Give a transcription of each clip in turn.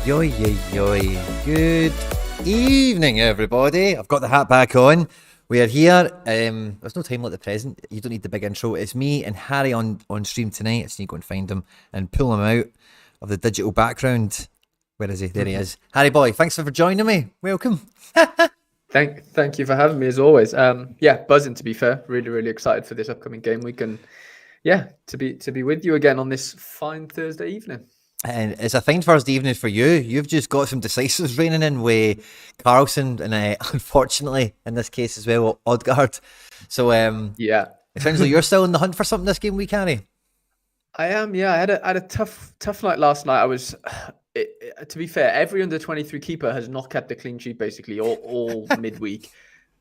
Yo, yo, yo. Good evening, everybody. I've got the hat back on. We are here. There's no time like the present. You don't need the big intro. It's me and Harry on stream tonight. I just need to go and find him and pull him out of the digital background. Where is he? There he is. Harry boy, thanks for joining me. Welcome. Thank you for having me as always. Yeah, buzzing to be fair. Really excited for this upcoming game week and yeah, to be with you again on this fine Thursday evening. And it's a fine Thursday evening for you. You've just got some decisives raining in with Carlson and unfortunately in this case as well, Odegaard. So yeah, it sounds like you're still in the hunt for something this game week, Harry. I am. Yeah, I had a tough night last night. I was. To be fair, every under 23 keeper has not kept a clean sheet basically all midweek.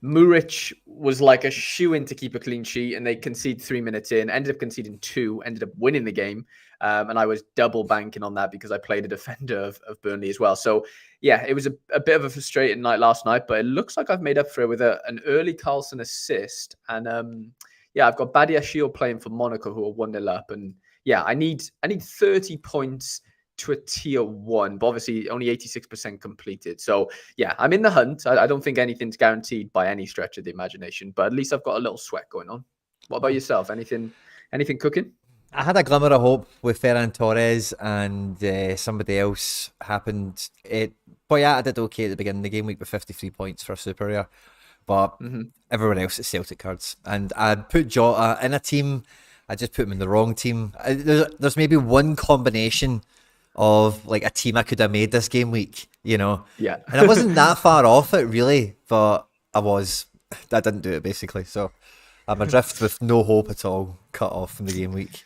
Muric was like a shoe-in to keep a clean sheet, and they conceded 3 minutes in, ended up conceding 2, ended up winning the game. And I was double banking on that because I played a defender of Burnley as well. So, yeah, it was a bit of a frustrating night last night, but it looks like I've made up for it with an early Carlson assist. And, yeah, I've got Badia Shield playing for Monaco, who are 1-0 up. And, yeah, I need 30 points to a tier 1, but obviously only 86% completed. So yeah, I'm in the hunt. I don't think anything's guaranteed by any stretch of the imagination, but at least I've got a little sweat going on. What about yourself? Anything cooking? I had a glimmer of hope with Ferran Torres and somebody else happened. But yeah, I did okay at the beginning of the game week with 53 points for a super rare, but everyone else is Celtic cards. And I put Jota in a team. I just put him in the wrong team. There's maybe one combination of like a team I could have made this game week, you know. Yeah. And I wasn't that far off it really, but I didn't do it basically. So I'm adrift with no hope at all, cut off from the game week.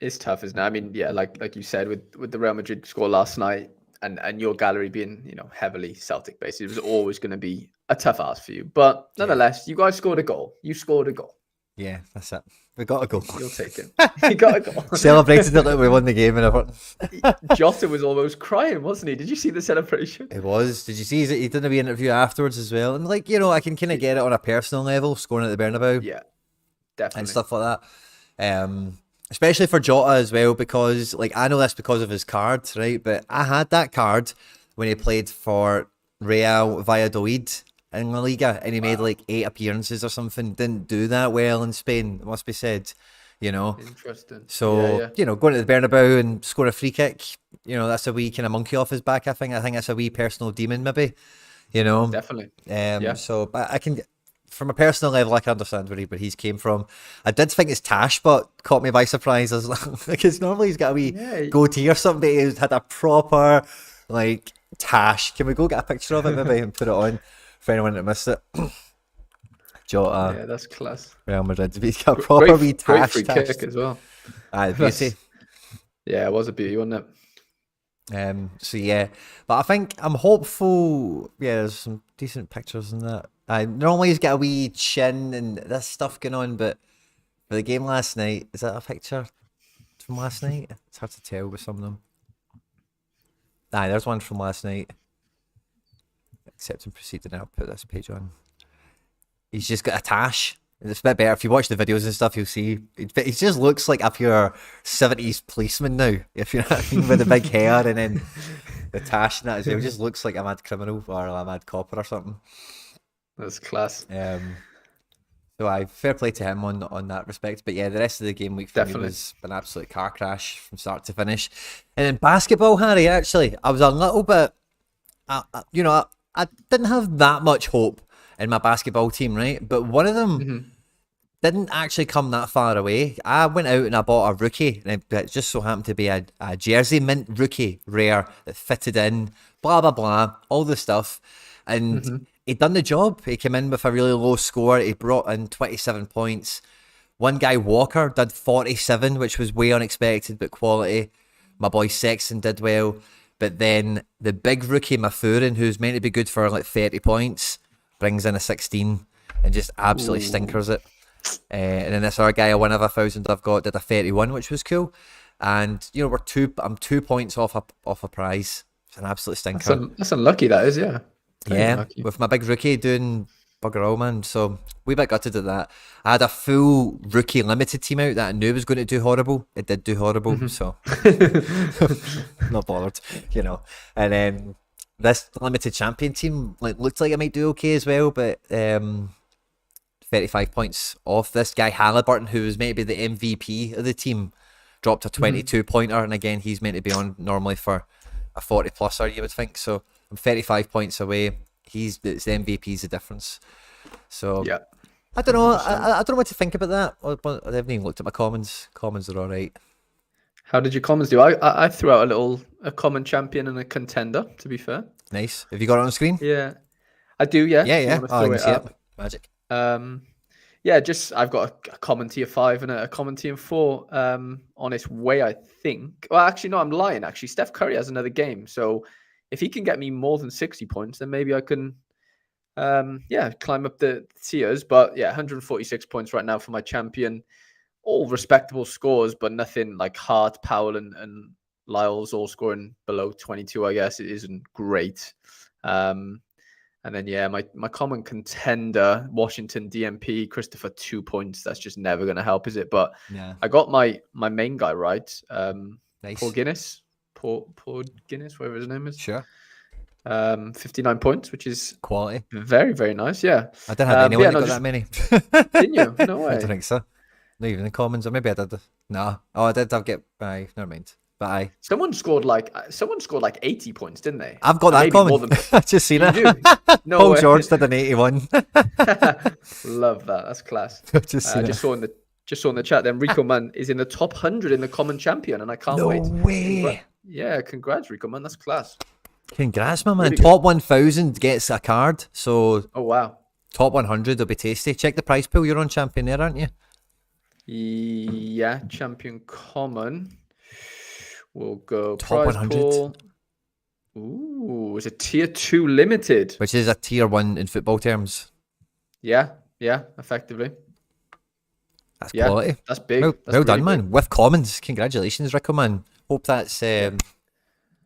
It's tough, isn't it? I mean, yeah, like you said, with the Real Madrid score last night and your gallery being, heavily Celtic based, it was always going to be a tough ask for you. But nonetheless, you guys scored a goal. You scored a goal. Yeah, that's it. We got a goal. You'll take it. You got a goal. Celebrated it like we won the game and everything. Jota was almost crying, wasn't he? Did you see the celebration? It was. Did you see he did a wee interview afterwards as well? And like, I can kind of get it on a personal level, scoring at the Bernabeu. Yeah, definitely. And stuff like that. Especially for Jota as well, because like I know this because of his card, right? But I had that card when he played for Real Valladolid in La Liga, and he made like 8 appearances or something. Didn't do that well in Spain, it must be said, Interesting. So, going to the Bernabeu and score a free kick, that's a wee kind of monkey off his back, I think that's a wee personal demon, maybe, Definitely. So, but I can, from a personal level, I can understand where he's came from. I did think his Tash spot caught me by surprise as well, because normally he's got a wee goatee or something, but he's had a proper, like, Tash. Can we go get a picture of it, maybe, and put it on? For anyone that missed it, Jota. Yeah, that's class. Real Madrid. He's got a proper wee tash. Great free kick as well. Beauty. Yeah, it was a beauty, wasn't it? So yeah, but I think I'm hopeful. Yeah, there's some decent pictures in that. Normally he's got a wee chin and this stuff going on, but for the game last night, is that a picture from last night? It's hard to tell with some of them. There's one from last night. Accept and proceed, and I'll put this page on. He's just got a tash. It's a bit better. If you watch the videos and stuff, you'll see he just looks like a pure 70s policeman now, if you know what I mean, with the big hair and then the tash and that as well. He just looks like a mad criminal or a mad copper or something. That's class. So fair play to him on that respect. But yeah, the rest of the game week for me was an absolute car crash from start to finish. And then basketball, Harry, actually, I was a little bit, I didn't have that much hope in my basketball team, right? But one of them didn't actually come that far away. I went out and I bought a rookie, and it just so happened to be a jersey mint rookie rare that fitted in, blah, blah, blah, all the stuff. And he'd done the job. He came in with a really low score. He brought in 27 points. One guy, Walker, did 47, which was way unexpected, but quality. My boy Sexton did well. But then the big rookie Mathurin, who's meant to be good for like 30 points, brings in a 16 and just absolutely stinkers it. And then this other guy, a 1,000 I've got, did a 31, which was cool. And I'm 2 points off a prize. It's an absolute stinker. That's unlucky, that is, yeah. Very unlucky. With my big rookie doing bugger all, man. So we bit gutted at that. I had a full rookie limited team out that I knew was going to do horrible. It did do horrible, so not bothered, And then this limited champion team looked like it might do okay as well, but 35 points off this guy Halliburton, who was meant to be the MVP of the team, dropped a 22 pointer, and again he's meant to be on normally for a 40 pluser, you would think. So I'm 35 points away. It's the MVP's the difference. So yeah, I don't know. I don't know what to think about that. I haven't even looked at my commons. Commons are all right. How did your commons do? I threw out a common champion and a contender. To be fair, Nice. Have you got it on the screen? yeah, I do. Yeah, Yeah. I can see it. Magic. Yeah, I've got a common tier 5 and a common tier 4 on its way, I think. Well, actually, no, I'm lying. Actually, Steph Curry has another game, so if he can get me more than 60 points, then maybe I can, climb up the tiers. But yeah, 146 points right now for my champion. All respectable scores, but nothing like Hart, Powell, and Lyles all scoring below 22. I guess it isn't great. And then, yeah, my common contender, Washington DMP, Christopher, 2 points. That's just never going to help, is it? But yeah, I got my main guy right. nice. Paul Guinness, whatever his name is. Sure. 59 points, which is quality. Very, very nice. Yeah. I didn't have anyone that got that many. Didn't you? No way. I don't think so. Not even the commons, or maybe I did. No. Oh, I did. I'll get. Never mind. But someone scored like 80 points, didn't they? I've got that common. I've just seen it. No Paul way. George did an 81. Love that. That's class. Just saw in the chat. Then Rico Man is in the top 100 in the common champion, and I can't wait. No way. Congrats, Rico Man. That's class. Congrats, my man. Really top 1,000 gets a card. So. Oh wow. Top 100 will be tasty. Check the prize pool. You're on champion there, aren't you? Yeah, champion common. We'll go top 100. Pool. Ooh, it's a tier 2 limited, which is a tier 1 in football terms. Yeah, effectively. That's quality. That's big. Well really done, man. Big. With commons, congratulations, Rico, man. Hope that's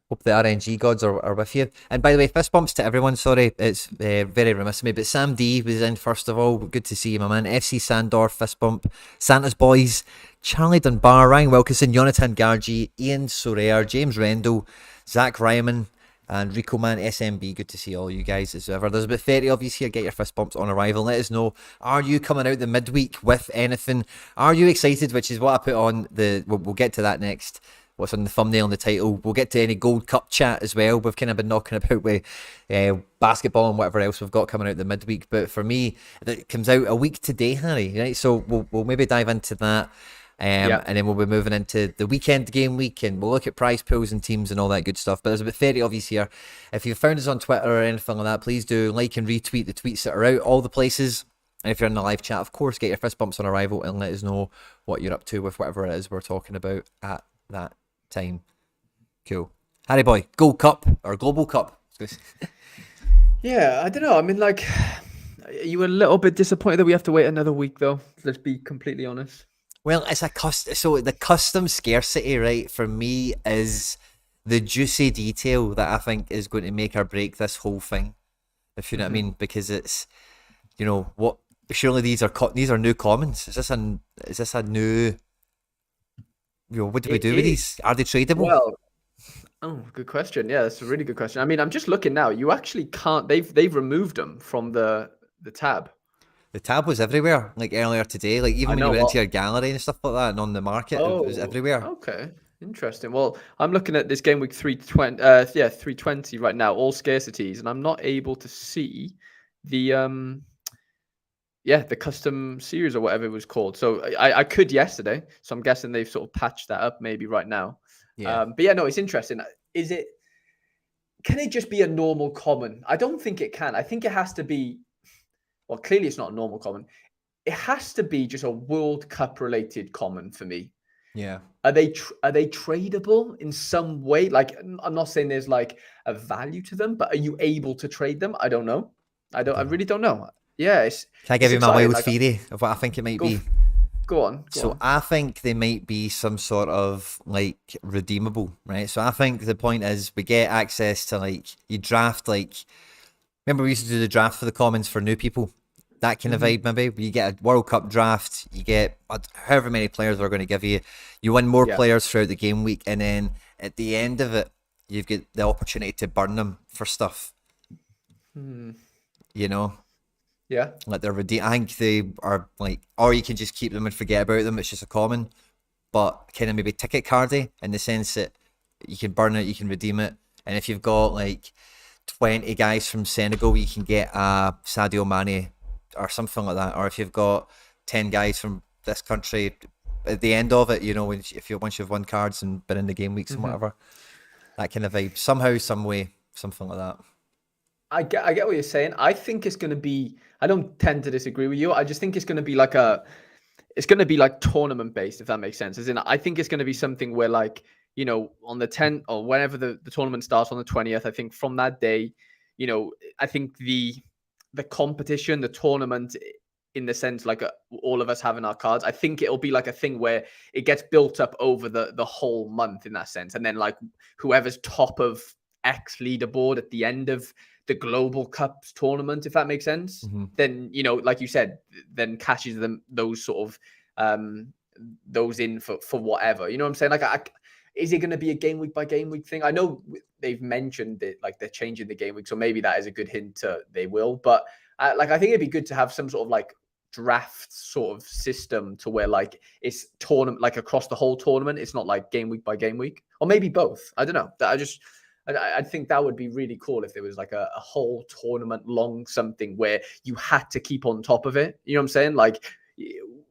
hope the RNG gods are with you. And by the way, fist bumps to everyone. Sorry, it's very remiss of me, but Sam D was in first of all. Good to see you, my man. FC Sandor, fist bump. Santa's Boys, Charlie Dunbar, Ryan Wilkinson, Jonathan Gargi, Ian Sorare, James Rendell, Zach Ryman, and Rico Man SMB. Good to see all you guys as ever. There's about 30 of you here. Get your fist bumps on arrival. Let us know, are you coming out the midweek with anything? Are you excited? Which is what I put on the. We'll get to that next. What's on the thumbnail and the title. We'll get to any Gold Cup chat as well. We've kind of been knocking about with basketball and whatever else we've got coming out the midweek. But for me, it comes out a week today, Harry. Right, so we'll maybe dive into that. And then we'll be moving into the weekend game week, and we'll look at prize pools and teams and all that good stuff. But there's about 30 of you here. If you've found us on Twitter or anything like that, please do like and retweet the tweets that are out all the places. And if you're in the live chat, of course, get your fist bumps on arrival and let us know what you're up to with whatever it is we're talking about at that time. Cool. Harry boy, Gold Cup or Global Cup? Yeah, I don't know. I mean, like, you were a little bit disappointed that we have to wait another week, though. Let's be completely honest. Well, it's so the custom scarcity, right, for me is the juicy detail that I think is going to make or break this whole thing. If you know what I mean, because it's, what? Surely these are new commons. Is this a new? What do we do with these? Are they tradable? Well, good question. Yeah, that's a really good question. I mean, I'm just looking now. You actually can't. They've removed them from the tab. The tab was everywhere, like earlier today. Like even when you went into your gallery and stuff like that, and on the market, it was everywhere. Okay, interesting. Well, I'm looking at this game week 320. 320 right now, all scarcities, and I'm not able to see the the custom series or whatever it was called. So I could yesterday. So I'm guessing they've sort of patched that up maybe right now. Yeah. But yeah, no, it's interesting. Can it just be a normal common? I don't think it can. I think it has to be. Well, clearly it's not a normal common. It has to be just a World Cup related common for me. Yeah. Are they tradable in some way? Like, I'm not saying there's like a value to them, but are you able to trade them? I don't know. I really don't know. Yeah. Can I give you my wild theory of what I think it might be? Go on. I think they might be some sort of like redeemable, right? So I think the point is we get access to, like, you draft, like, remember we used to do the draft for the commons for new people, that kind of vibe. Maybe you get a World Cup draft, you get however many players they're going to give you. You win more players throughout the game week, and then at the end of it, you've got the opportunity to burn them for stuff. You know. Yeah. Like they're I think they are like, or you can just keep them and forget about them. It's just a common, but kind of maybe ticket cardy in the sense that you can burn it, you can redeem it, and if you've got like 20 guys from Senegal, you can get a Sadio Mane or something like that. Or if you've got 10 guys from this country, at the end of it, you know, once you've won cards and been in the game weeks and whatever, that kind of vibe. Somehow, some way, something like that. I get what you're saying. I think it's going to be, I don't tend to disagree with you. I just think it's going to be like tournament based, if that makes sense. As in, I think it's going to be something where like, you know, on the 10th or whenever the tournament starts on the 20th, I think from that day, you know, I think the competition, the tournament, in the sense like all of us having our cards, I think it'll be like a thing where it gets built up over the whole month in that sense. And then like whoever's top of X leaderboard at the end of the Global Cups tournament, if that makes sense, then, you know, like you said, then cashes them those sort of those in for whatever. You know what I'm saying? Like, is it going to be a game week by game week thing? I know they've mentioned it, like they're changing the game week, so maybe that is a good hint to they will. But like, I think it'd be good to have some sort of like draft sort of system to where like it's tournament, like across the whole tournament. It's not like game week by game week, or maybe both. I don't know. I think that would be really cool if there was like a whole tournament long something where you had to keep on top of it. You know what I'm saying? Like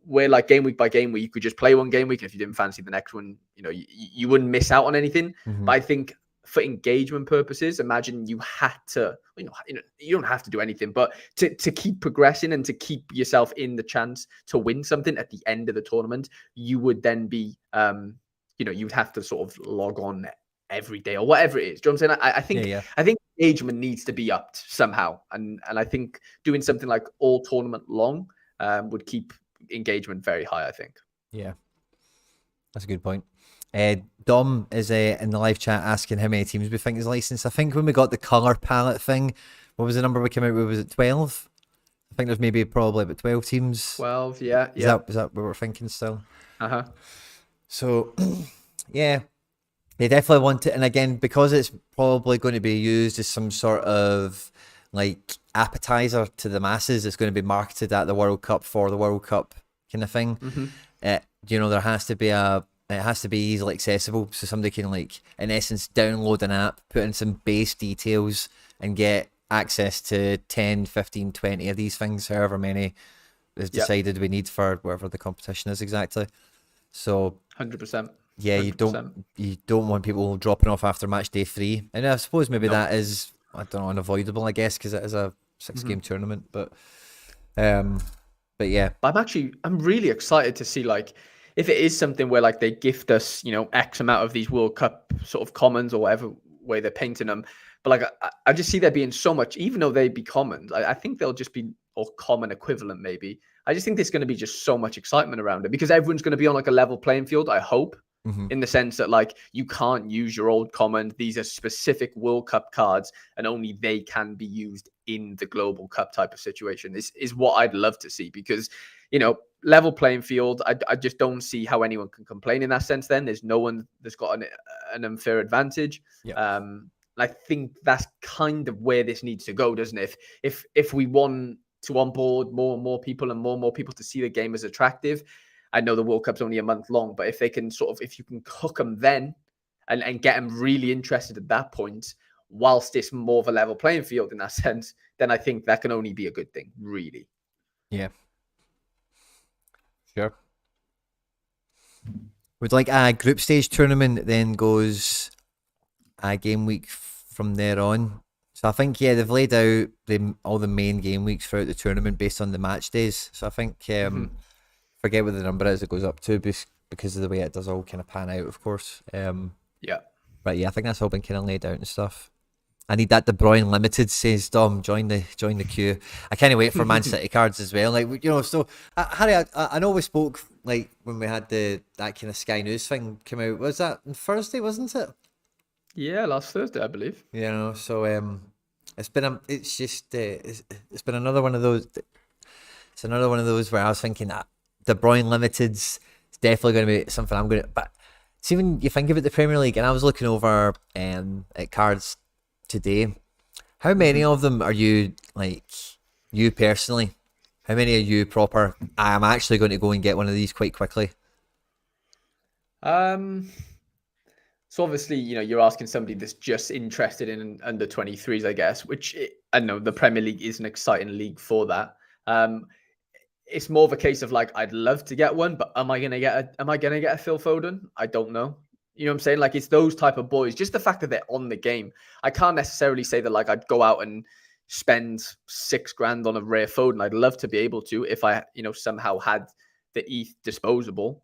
where like game week by game week, you could just play one game week. And if you didn't fancy the next one, you know, you wouldn't miss out on anything. But I think for engagement purposes, imagine you had to, you know, you don't have to do anything, but to keep progressing and to keep yourself in the chance to win something at the end of the tournament, you would then be, you know, you'd have to sort of log on every day or whatever it is. Do you know what I'm saying? I think engagement needs to be upped somehow, and I think doing something like all tournament long would keep engagement very high, I think. Yeah, that's a good point. Dom is in the live chat asking how many teams we think is licensed. I think when we got the colour palette thing, what was the number we came out with? Was it 12? I think there's maybe probably about 12 teams. 12, yeah. Is that what we're thinking still? So, yeah. They definitely want it, and again, because it's probably going to be used as some sort of like appetizer to the masses, it's going to be marketed at the World Cup for the World Cup kind of thing. You know, it has to be easily accessible, so somebody can, like, in essence, download an app, put in some base details, and get access to 10, 15, 20 of these things, however many is decided we need for whatever the competition is exactly. So 100%. Yeah, 100%. you don't want people dropping off after match day 3, and I suppose maybe that is, I don't know, unavoidable, I guess, because it is a 6-game tournament. But yeah, I'm really excited to see, like, if it is something where like they gift us, you know, X amount of these World Cup sort of commons or whatever way they're painting them. But like, I just see there being so much, even though they be commons, I think they'll just be, or common equivalent maybe. I just think there's going to be just so much excitement around it because everyone's going to be on like a level playing field, I hope. In the sense that, like, you can't use your old common. These are specific World Cup cards, and only they can be used in the Global Cup type of situation. This is what I'd love to see because, you know, level playing field. I just don't see how anyone can complain in that sense. Then there's no one that's got an unfair advantage. I think that's kind of where this needs to go, doesn't it? If we want to onboard more and more people and more people to see the game as attractive. I know the World Cup's only a month long, but if they can if you can hook them then and get them really interested at that point, whilst it's more of a level playing field in that sense, then I think that can only be a good thing, really. Yeah. Sure. Would like a group stage tournament then goes a game week from there on. So I think, they've laid out all the main game weeks throughout the tournament based on the match days. So I think... forget what the number is it goes up to because of the way it does all kind of pan out, of course. But yeah, I think that's all been kind of laid out and stuff. I need that De Bruyne limited, says Dom. Join the queue. I can't wait for Man City cards as well. Like, you know, so Harry, I know we spoke like when we had that kind of Sky News thing come out. Was that on Thursday, wasn't it? Yeah, last Thursday, I believe. You know, so it's been another one of those. another one of those where I was thinking that De Bruyne Limited's definitely going to be something I'm going to. But see, when you think about the Premier League, and I was looking over at cards today, how many of them are you, like, you personally? How many are you proper? I'm actually going to go and get one of these quite quickly. So obviously, you're asking somebody that's just interested in under 23s, I guess, which I know the Premier League is an exciting league for that. It's more of a case of like, I'd love to get one, but am I gonna get a Phil Foden? I don't know. You know what I'm saying? Like, it's those type of boys. Just the fact that they're on the game. I can't necessarily say that like I'd go out and spend $6,000 on a rare Foden. I'd love to be able to if I, somehow had the ETH disposable.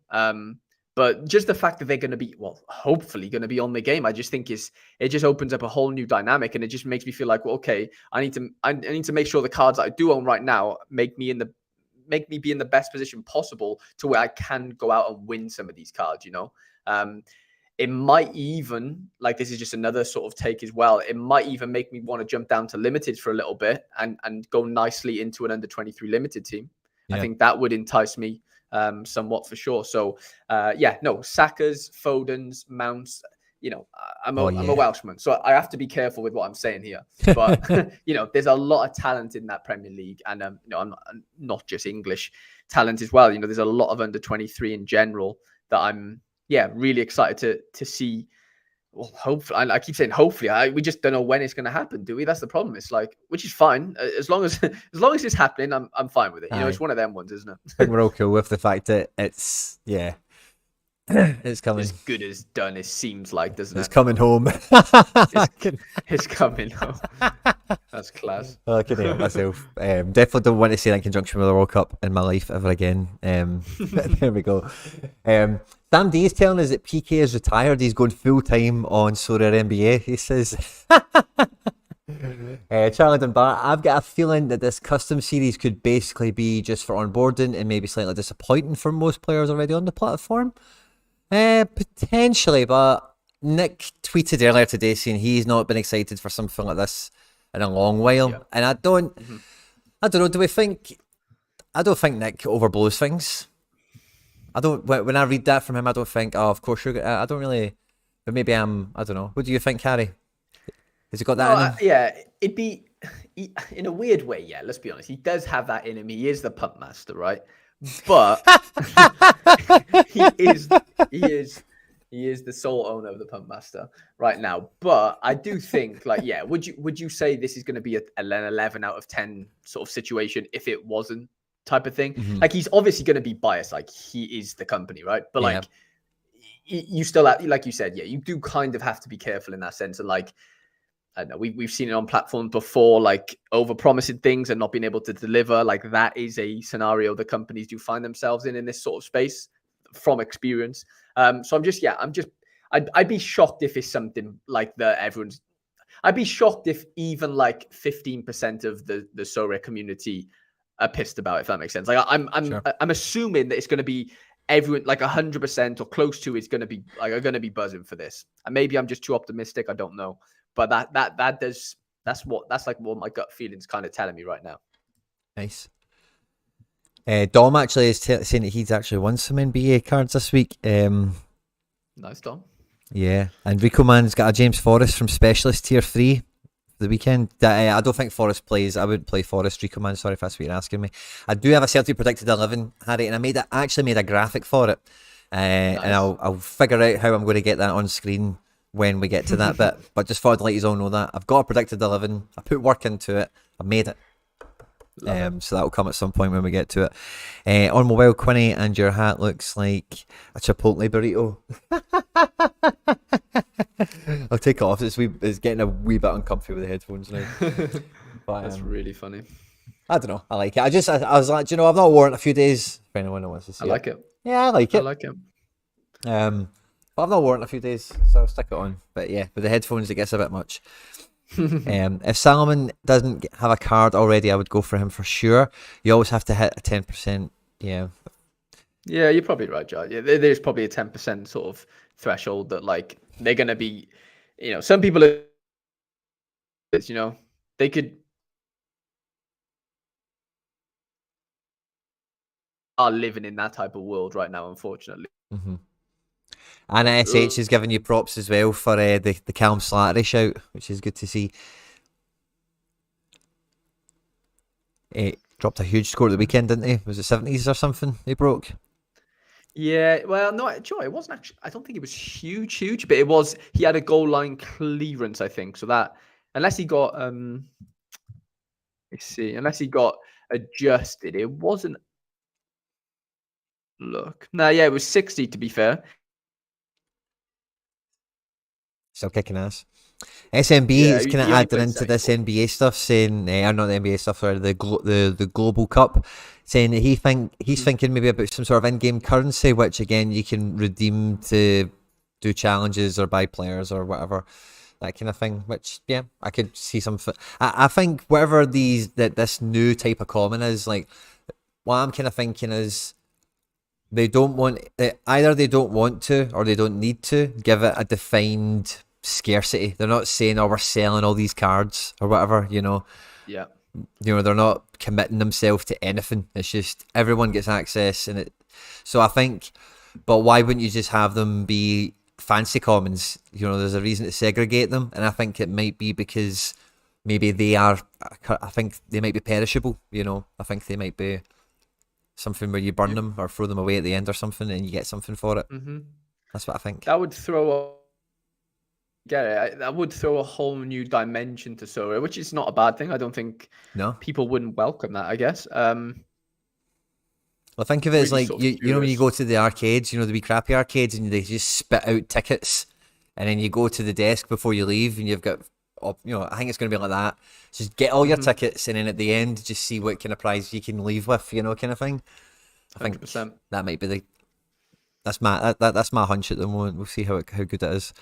But just the fact that they're going to be, well, hopefully going to be on the game, I just think it just opens up a whole new dynamic, and it just makes me feel like, well, okay, I need to make sure the cards that I do own right now make me be in the best position possible to where I can go out and win some of these cards. It might even, like, this is just another sort of take as well. It might even make me want to jump down to limited for a little bit and go nicely into an under 23 limited team. Yeah. I think that would entice me somewhat for sure. So Saka's, Foden's, Mounts. I'm a Welshman, so I have to be careful with what I'm saying here. But there's a lot of talent in that Premier League, and I'm not just English talent as well. There's a lot of under 23 in general that I'm really excited to see. Well, hopefully, I keep saying hopefully. We just don't know when it's going to happen, do we? That's the problem. It's like, which is fine as long as it's happening. I'm fine with it. It's one of them ones, isn't it? I think we're all cool with the fact that it's it's coming. As good as done. It seems like, doesn't it? It's coming home. It's coming home. That's class. Well, I couldn't help myself. Definitely don't want to say that in conjunction with the World Cup in my life ever again. There we go. Sam D is telling us that PK is retired. He's going full time on Sorare NBA. He says, Charlie Dunbar, I've got a feeling that this custom series could basically be just for onboarding and maybe slightly disappointing for most players already on the platform. Potentially, but Nick tweeted earlier today saying he's not been excited for something like this in a long while. Yeah. And I don't know, I don't think Nick overblows things. When I read that from him, I don't think, oh, of course you're, I don't really, but maybe I don't know. What do you think, Harry? Has he got that in him? Yeah, it'd be, in a weird way, yeah, let's be honest. He does have that in him. He is the pump master, right? But he is the sole owner of the pump master right now. But I do think, like, yeah, would you say this is going to be an 11 out of 10 sort of situation if it wasn't, type of thing? Like, he's obviously going to be biased, like he is the company, right? But like, you still have, like you said, you do kind of have to be careful in that sense. And like, I don't know, we've seen it on platforms before, like over promising things and not being able to deliver. Like, that is a scenario the companies do find themselves in this sort of space from experience. So I'd be shocked if it's something like I'd be shocked if even like 15% of the Sorare community are pissed about it, if that makes sense. Like, I'm assuming that it's going to be everyone, like 100% or close to, is going to be like, are going to be buzzing for this. And maybe I'm just too optimistic. I don't know. But that's like what my gut feeling's kind of telling me right now. Nice. Dom actually is saying that he's actually won some NBA cards this week. Nice, Dom. Yeah, and Rico Man's got a James Forrest from Specialist Tier 3 for the weekend. I don't think Forrest plays. I wouldn't play Forrest, Rico Man. Sorry if that's what you're asking me. I do have a Celtic predicted 11, Harry, and I actually made a graphic for it. Nice. And I'll figure out how I'm going to get that on screen when we get to that bit. But just thought I'd let you all know that. I've got a predicted 11. I put work into it. I made it. So that'll come at some point when we get to it. On mobile, Quinny, and your hat looks like a Chipotle burrito. I'll take it off. It's getting a wee bit uncomfy with the headphones now. But, that's really funny. I don't know. I like it. I was like, I've not worn it a few days. If anyone wants to see I like it. Yeah, I like it. I like it. But I've not worn it a few days, so I'll stick it on. But yeah, with the headphones, it gets a bit much. If Salomon doesn't have a card already, I would go for him for sure. You always have to hit a 10%. Yeah, you're probably right, Joe. Yeah, there's probably a 10% sort of threshold that, like, they're going to be, some people are, they could are living in that type of world right now, unfortunately. Mm-hmm. And SH is giving you props as well for the Callum Slattery shout, which is good to see. He dropped a huge score at the weekend, didn't he? Was it 70s or something he broke? Yeah, well, no, Joe, it wasn't actually. I don't think it was huge, but it was. He had a goal line clearance, I think. So that, unless he got, let's see, unless he got adjusted, it wasn't. Look, no, yeah, it was 60 to be fair. Still kicking ass. SMB is kind of adding into this 74. NBA stuff, saying, not the NBA stuff, sorry, the Global Cup, saying that he's thinking maybe about some sort of in-game currency, which again you can redeem to do challenges or buy players or whatever, that kind of thing. Which I could see something. I think whatever this new type of common is, like, what I'm kind of thinking is, they don't want either they don't want to or they don't need to give it a defined scarcity. They're not saying, we're selling all these cards or whatever, Yeah. They're not committing themselves to anything. It's just everyone gets access, so I think, but why wouldn't you just have them be fancy commons? There's a reason to segregate them, and I think it might be because maybe I think they might be perishable. I think they might be something where you burn them or throw them away at the end or something, and you get something for it. Mm-hmm. That's what I think. That would throw that would throw a whole new dimension to Sorare, which is not a bad thing. I don't think people wouldn't welcome that, I guess. Well, think of it as like, when you go to the arcades, the wee crappy arcades, and they just spit out tickets, and then you go to the desk before you leave, and you've got, I think it's going to be like that. Just get all your tickets, and then at the end, just see what kind of prize you can leave with, kind of thing. I think 100%. That might be that's my hunch at the moment. We'll see how good it is.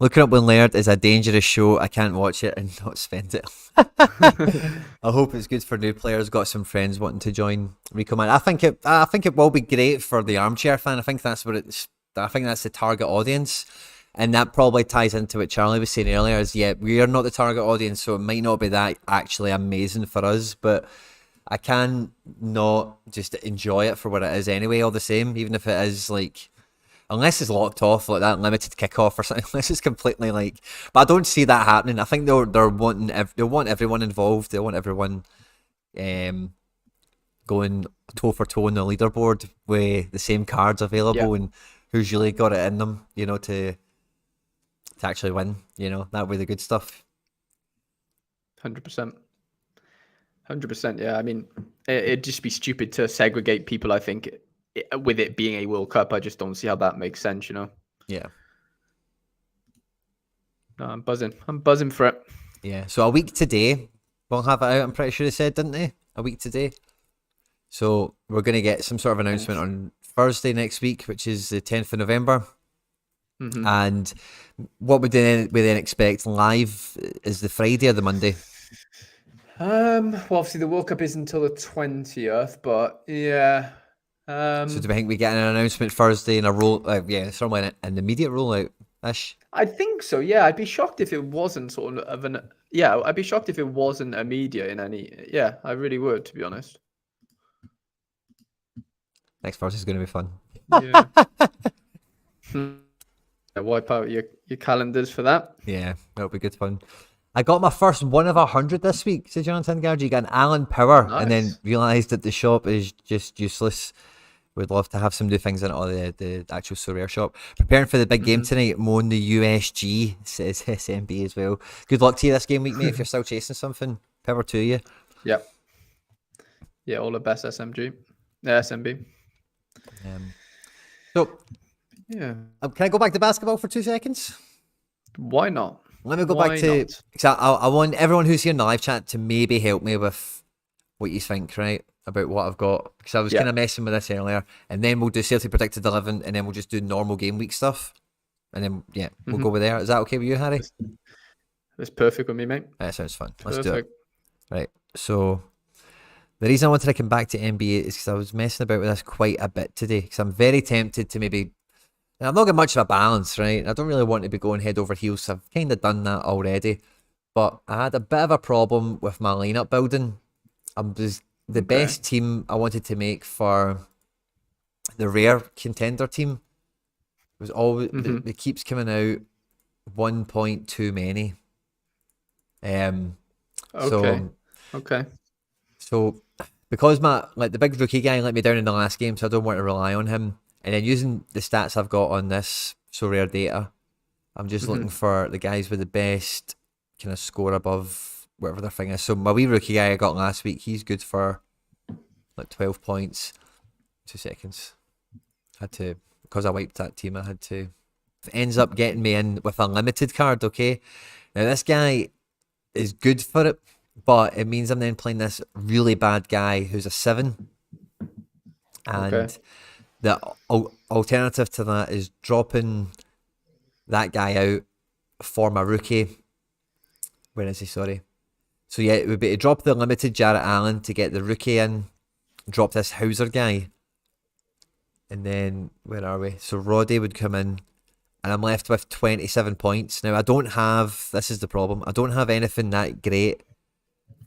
Looking Up when Laird is a dangerous show. I can't watch it and not spend it. I hope it's good for new players. Got some friends wanting to join Rico Man. I think it will be great for the armchair fan. I think that's the target audience, and that probably ties into what Charlie was saying earlier. Is we are not the target audience, so it might not be that actually amazing for us, but I can not just enjoy it for what it is anyway. All the same, even if it is like, unless it's locked off like that limited kickoff or something, unless it's completely like, but I don't see that happening. I think they'll want everyone involved. They want everyone going toe for toe on the leaderboard with the same cards available and who's really got it in them, to actually win. That way the good stuff. 100%. 100%. Yeah, I mean, it'd just be stupid to segregate people, I think. With it being a World Cup, I just don't see how that makes sense, Yeah. No, I'm buzzing for it. Yeah. So a week today, we'll have it out. I'm pretty sure they said, didn't they? A week today. So we're going to get some sort of announcement on Thursday next week, which is the 10th of November. Mm-hmm. And what we then expect live is the Friday or the Monday? Well, obviously the World Cup is until the 20th, but yeah. So do we think we get an announcement Thursday and a roll? Somewhere in the immediate rollout-ish? I think so. Yeah, I'd be shocked if it wasn't sort of an. Yeah, I'd be shocked if it wasn't a media in any. Yeah, I really would, to be honest. Next Thursday is going to be fun. Yeah. Wipe out your calendars for that. Yeah, that'll be good fun. I got my first 1 of 100 this week, said Jonathan Gargy. You got an Alan Power, nice. And then realised that the shop is just useless. We'd love to have some new things in it, or the actual Sorare shop. Preparing for the big game tonight, mowing the USG, says SMB as well. Good luck to you this game week, mate, if you're still chasing something. Power to you. Yep. Yeah, all the best, SMB. So, yeah. Can I go back to basketball for 2 seconds? Why not? Let me go back to, because I want everyone who's here in the live chat to maybe help me with what you think, right, about what I've got. Because I was kind of messing with this earlier. And then we'll do Celtic Predicted 11, and then we'll just do normal game week stuff. And then, we'll go with there. Is that okay with you, Harry? That's perfect with me, mate. That sounds fun. Let's do it. Right, so the reason I wanted to come back to NBA is because I was messing about with this quite a bit today. Because I'm very tempted to maybe... I've not got much of a balance, right? I don't really want to be going head over heels, so I've kind of done that already. But I had a bit of a problem with my lineup building. I'm just the best team I wanted to make for the rare contender team was always it keeps coming out 1 point too many. Okay. So because the big rookie guy let me down in the last game, so I don't want to rely on him. And then using the stats I've got on this Sorare data, I'm just looking for the guys with the best kind of score above whatever their thing is. So my wee rookie guy I got last week, he's good for like 12 points. 2 seconds. Because I wiped that team, I had to. It ends up getting me in with a limited card, okay? Now this guy is good for it, but it means I'm then playing this really bad guy who's a 7. And the alternative to that is dropping that guy out for my rookie. Where is he? Sorry. So yeah, it would be to drop the limited Jarrett Allen to get the rookie in, drop this Hauser guy. And then, where are we? So Roddy would come in, and I'm left with 27 points. Now, this is the problem, I don't have anything that great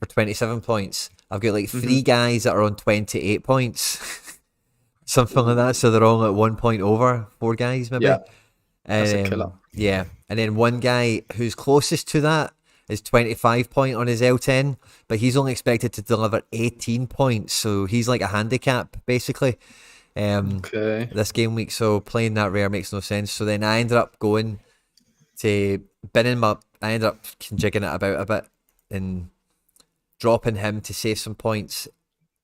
for 27 points. I've got like 3 guys that are on 28 points. Something like that, so they're all at 1 point over, 4 guys maybe. Yeah, that's a killer. Yeah, and then one guy who's closest to that is 25 point on his L10, but he's only expected to deliver 18 points, so he's like a handicap, basically. This game week, so playing that rare makes no sense. So then I ended up going to binning my. I ended up jigging it about a bit and dropping him to save some points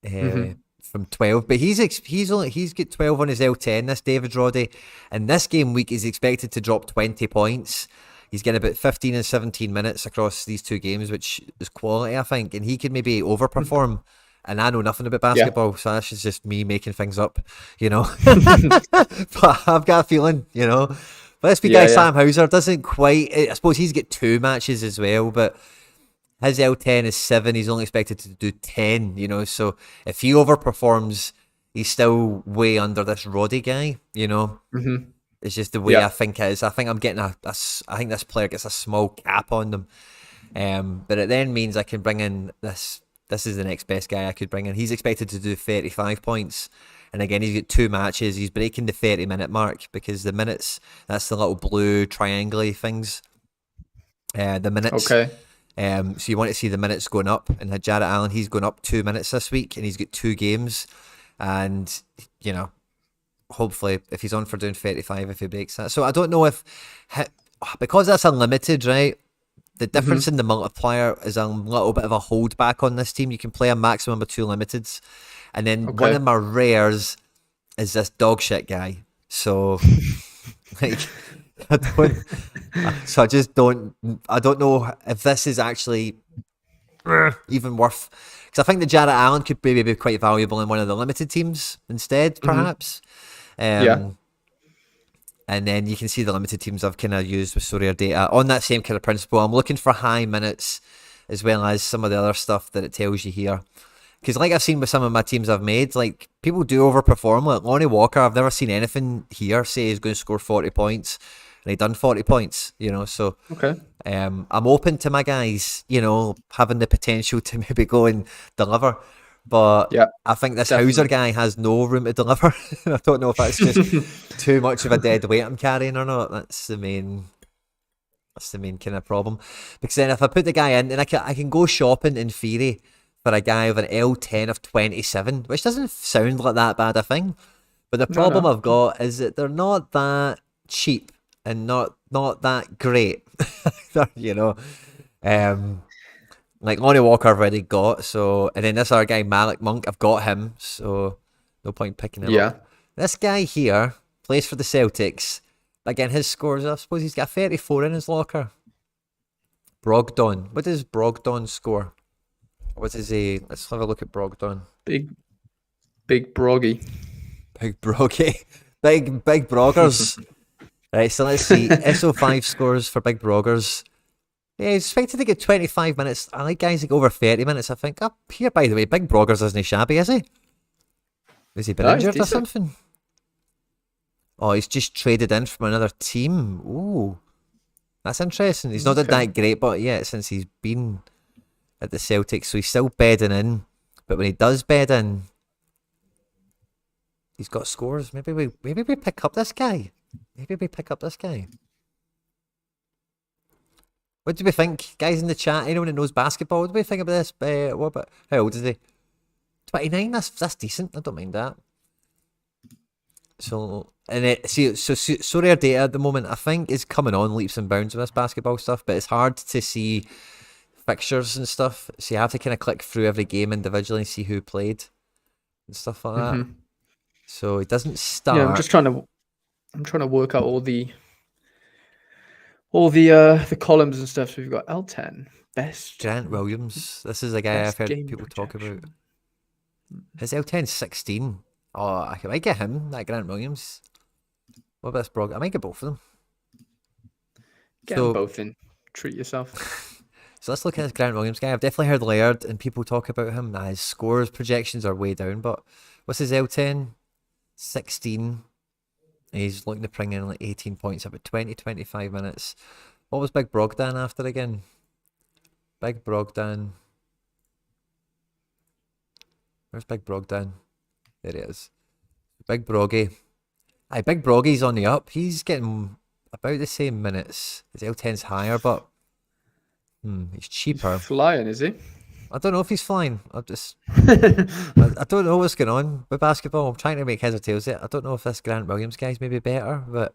from 12. But he's got 12 on his L10. This David Roddy, and this game week is expected to drop 20 points. He's getting about 15 and 17 minutes across these 2 games, which is quality, I think, and he could maybe overperform. And I know nothing about basketball, so that's just me making things up, But I've got a feeling, But this big guy, Sam Hauser, doesn't quite. I suppose he's got 2 matches as well, but his L10 is 7. He's only expected to do 10, So if he overperforms, he's still way under this Roddy guy, It's just the way I think it is. I think I'm getting I think this player gets a small cap on them. But it then means I can bring in this. This is the next best guy I could bring in. He's expected to do 35 points. And again, he's got 2 matches. He's breaking the 30-minute mark because the minutes, that's the little blue triangle things. The minutes. Okay. So you want to see the minutes going up. And Jarrett Allen, he's going up 2 minutes this week. And he's got 2 games. And, hopefully, if he's on for doing 35, if he breaks that. So I don't know because that's unlimited, right? The difference in the multiplier is a little bit of a holdback on this team. You can play a maximum of 2 limiteds. And then one of my rares is this dog shit guy. So, I don't know if this is actually even worth. Because I think the Jarrett Allen could maybe be quite valuable in one of the limited teams instead, perhaps. And then you can see the limited teams I've kind of used with Sorare data on that same kind of principle. I'm looking for high minutes as well as some of the other stuff that it tells you here. Because like I've seen with some of my teams I've made, like people do overperform. Like Lonnie Walker, I've never seen anything here say he's going to score 40 points. And he done 40 points, So I'm open to my guys, having the potential to maybe go and deliver. But I think this Hauser guy has no room to deliver. I don't know if that's just too much of a dead weight I'm carrying or not. That's the main kind of problem. Because then if I put the guy in, then I can go shopping in theory for a guy with an L10 of 27, which doesn't sound like that bad a thing. But the problem I've got is that they're not that cheap and not that great. Like Lonnie Walker I've already got, and then this other guy Malik Monk, I've got him, so no point picking him up. This guy here plays for the Celtics. Again, his scores, I suppose he's got 34 in his locker. Brogdon. What does Brogdon score? What is he? Let's have a look at Brogdon. Big Broggy. Big Broggy. Big Broggers. Right, so let's see. SO5 scores for Big Broggers. Yeah, he's expected to get 25 minutes. I like guys that go over 30 minutes, I think. Up here, by the way, Big Broggers isn't shabby, is he? Has he been injured or something? Oh, he's just traded in from another team. Ooh, that's interesting. He's not done that great, but yeah, since he's been at the Celtics, so he's still bedding in. But when he does bed in, he's got scores. Maybe we pick up this guy. What do we think, guys in the chat? Anyone that knows basketball, what do we think about this? What about, how old is he? 29. That's decent. I don't mind that. So Sorare data at the moment, I think, is coming on leaps and bounds with this basketball stuff, but it's hard to see fixtures and stuff. So you have to kind of click through every game individually and see who played and stuff like that. So it doesn't start. Yeah, I'm trying to work out all the columns and stuff. So we've got L10 best. Grant Williams. This is a guy I've heard people talk about. His L10 16. Oh, I might get him. That Grant Williams. What about this Brog? I might get both of them. Get them both in. Treat yourself. So let's look at this Grant Williams guy. I've definitely heard Laird and people talk about him. His scores projections are way down, but what's his L10? 16. He's looking to bring in like 18 points, about 20-25 minutes. What was Big Brogdon after again? Big Brogdon. Where's Big Brogdon? There he is. Big Broggy. Aye, Big Broggy's on the up. He's getting about the same minutes. His L10's higher, but he's cheaper. He's flying, is he? I don't know if he's flying. I don't know what's going on with basketball. I'm trying to make heads or tails it. I don't know if this Grant Williams guy's maybe better, but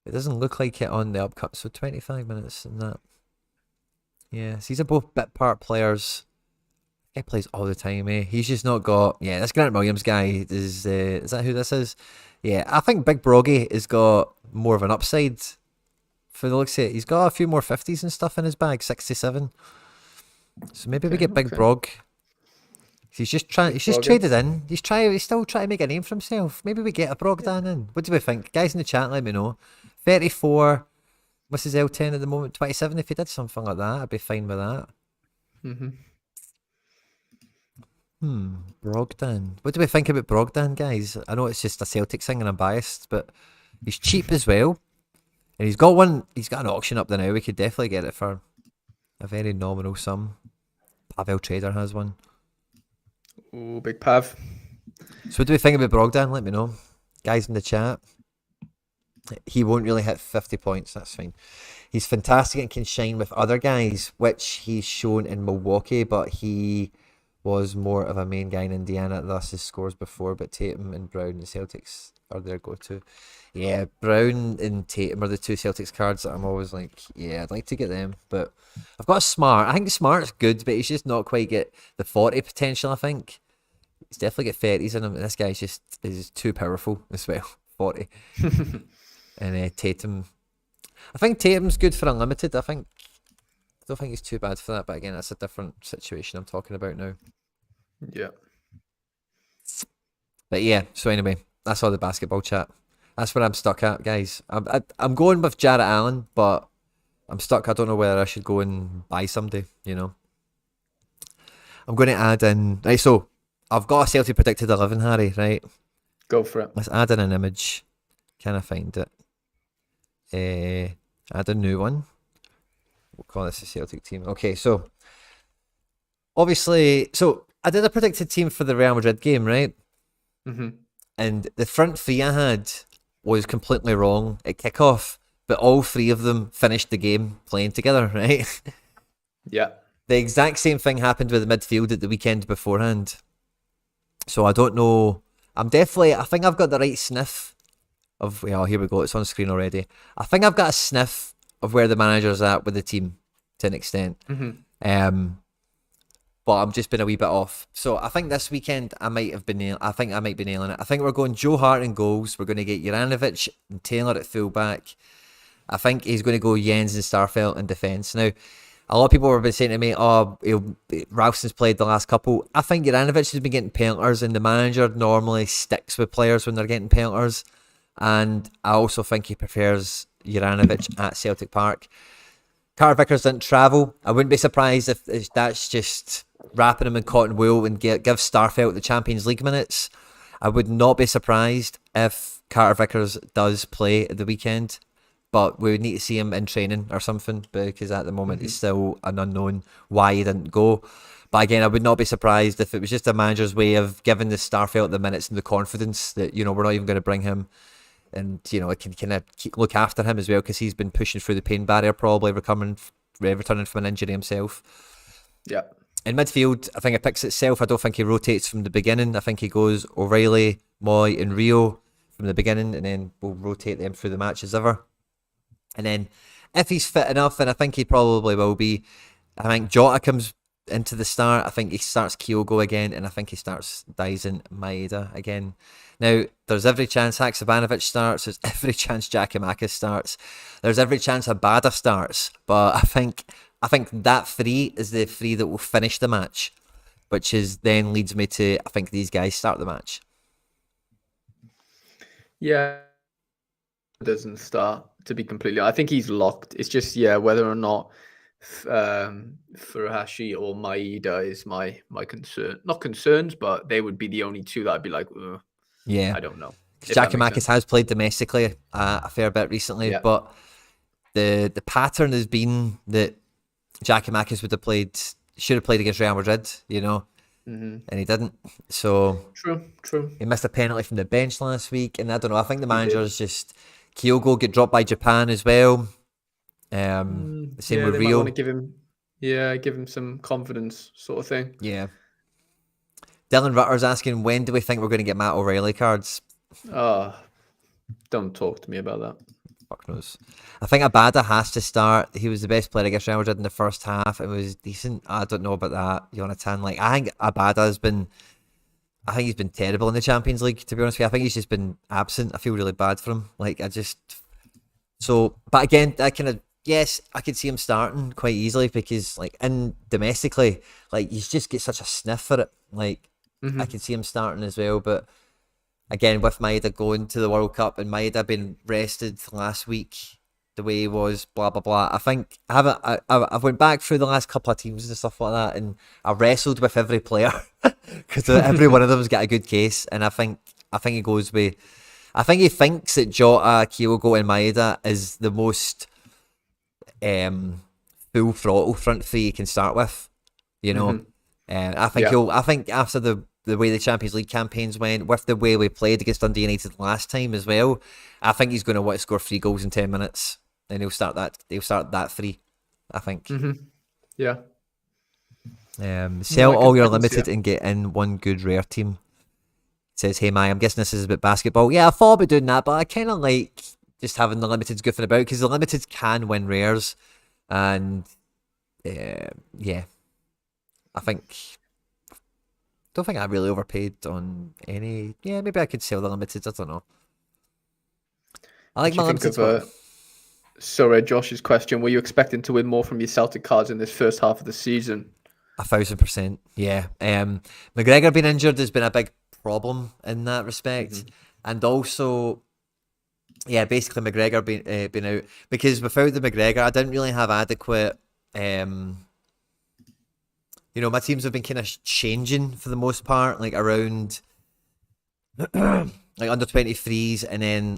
it doesn't look like it on the upcut. So 25 minutes and that. Yeah, so these are both bit part players. He plays all the time, eh? He's just not got... Yeah, this Grant Williams guy is that who this is? Yeah, I think Big Broggy has got more of an upside for the looks of it. He's got a few more 50s and stuff in his bag, 67. So maybe we get Big Brog. He's just traded in. He's still trying to make a name for himself. Maybe we get a Brogdon in. What do we think? Guys in the chat, let me know. 34. What's his L10 at the moment? 27. If he did something like that, I'd be fine with that. Brogdon. What do we think about Brogdon, guys? I know it's just a Celtic thing and I'm biased, but he's cheap as well. And he's got an auction up there now. We could definitely get it for a very nominal sum. Pavel Trader has one. Oh, big Pav. So what do we think about Brogdon? Let me know. Guys in the chat. He won't really hit 50 points, that's fine. He's fantastic and can shine with other guys, which he's shown in Milwaukee, but he was more of a main guy in Indiana, thus his scores before, but Tatum and Brown and Celtics are their go-to. Yeah, Brown and Tatum are the two Celtics cards that I'm always like, yeah, I'd like to get them, but I've got Smart. I think Smart's good, but he's just not quite get the 40 potential, I think. He's definitely got 30s in him, and this guy's just is too powerful as well, 40. And Tatum, I think Tatum's good for unlimited. I don't think he's too bad for that, but again, that's a different situation I'm talking about now. Yeah. But yeah, so anyway, that's all the basketball chat. That's where I'm stuck at, guys. I'm going with Jarrett Allen, but I'm stuck. I don't know whether I should go and buy somebody, you know. I'm going to add in... Right, so I've got a Celtic predicted 11, Harry, right? Go for it. Let's add in an image. Can I find it? Add a new one. We'll call this a Celtic team. Okay, so obviously, I did a predicted team for the Real Madrid game, right? And the front three I had was completely wrong at kickoff, but all three of them finished the game playing together, right? Yeah. The exact same thing happened with the midfield at the weekend beforehand. So I don't know. I think I've got the right sniff of, well, here we go, it's on screen already. I think I've got a sniff of where the manager's at with the team to an extent. But I'm just been a wee bit off. So I think this weekend I might be nailing it. I think we're going Joe Hart in goals. We're going to get Juranovic and Taylor at fullback. I think he's going to go Jens and Starfelt in defence. Now, a lot of people have been saying to me, Ralston's played the last couple. I think Juranovic has been getting penalties, and the manager normally sticks with players when they're getting penalties. And I also think he prefers Juranovic at Celtic Park. Carter Vickers didn't travel. I wouldn't be surprised if that's just wrapping him in cotton wool and give Starfelt the Champions League minutes. I would not be surprised if Carter Vickers does play at the weekend, but we would need to see him in training or something, because at the moment it's still an unknown why he didn't go. But again, I would not be surprised if it was just a manager's way of giving the Starfelt the minutes and the confidence that, we're not even going to bring him. And, it can kind of look after him as well, because he's been pushing through the pain barrier, probably returning from an injury himself. Yeah. In midfield, I think it picks itself. I don't think he rotates from the beginning. I think he goes O'Reilly, Moy and Rio from the beginning, and then we'll rotate them through the match as ever. And then if he's fit enough, and I think he probably will be, I think Jota comes into the start. I think he starts Kyogo again, and I think he starts Dyson Maeda again. Now, there's every chance Haksabanovic starts. There's every chance Giakoumakis starts. There's every chance Abada starts. But I think that three is the three that will finish the match, which then leads me to, I think these guys start the match. Yeah, doesn't start, to be completely. I think he's locked. It's just whether or not Furuhashi or Maeda is my concern. Not concerns, but they would be the only two that I'd be like, I don't know. Giakoumakis has played domestically a fair bit recently, but the pattern has been that Giakoumakis should have played against Real Madrid, and he didn't. So true. He missed a penalty from the bench last week, and I don't know. I think the manager's just Kyogo get dropped by Japan as well. Same with Rio. Want to give him some confidence, sort of thing. Yeah. Dylan Rutter's asking, when do we think we're going to get Matt O'Reilly cards? Don't talk to me about that. Fuck knows. I think Abada has to start. He was the best player against Real Madrid in the first half. It was decent. I don't know about that, Jonathan. I think Abada's been... I think he's been terrible in the Champions League, to be honest with you. I think he's just been absent. I feel really bad for him. But again, yes, I could see him starting quite easily, because domestically, you just get such a sniff for it. I could see him starting as well, but again, with Maeda going to the World Cup and Maeda being rested last week the way he was, blah blah blah. I think I've went back through the last couple of teams and stuff like that, and I wrestled with every player because every one of them's got a good case, and I think he goes with. I think he thinks that Jota, Kyogo, and Maeda is the most full throttle front three he can start with, and I think after the way the Champions League campaigns went, with the way we played against Dundee United last time as well, I think he's going to want to score 3 goals in 10 minutes, and he'll start that 3, I think. Yeah. Sell all your limited and get in one good rare team. It says, hey, I'm guessing this is about basketball. Yeah, I thought about doing that, but I kind of like just having the limiteds goofing about, because the limiteds can win rares, and I don't think I really overpaid on any. Yeah, maybe I could sell the limiteds. I don't know. I like my limiteds. Sorry, Josh's question: were you expecting to win more from your Celtic cards in this first half of the season? 1,000%. Yeah. McGregor being injured has been a big problem in that respect, and also, basically McGregor being out, because without the McGregor, I didn't really have adequate. My teams have been kind of changing for the most part, around under 23s, and then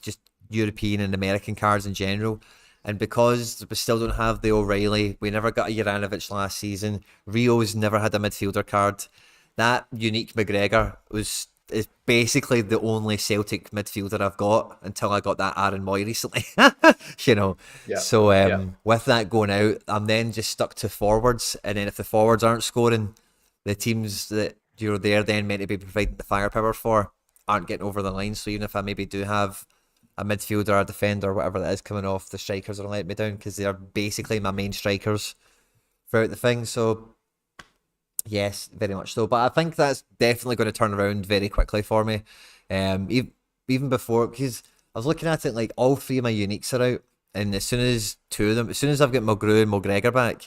just European and American cards in general. And because we still don't have the O'Reilly, we never got a Juranovic last season. Rio's never had a midfielder card. That unique McGregor is basically the only Celtic midfielder I've got until I got that Aaron Moy recently. So with that going out, I'm then just stuck to forwards, and then if the forwards aren't scoring, the teams that you're there then meant to be providing the firepower for aren't getting over the line. So even if I maybe do have a midfielder, a defender, whatever that is coming off, the strikers are letting me down, because they're basically my main strikers throughout the thing. So yes, very much so. But I think that's definitely going to turn around very quickly for me. Even before, because I was looking at it, all 3 of my uniques are out, and as soon as I've got Mulgrew and McGregor back,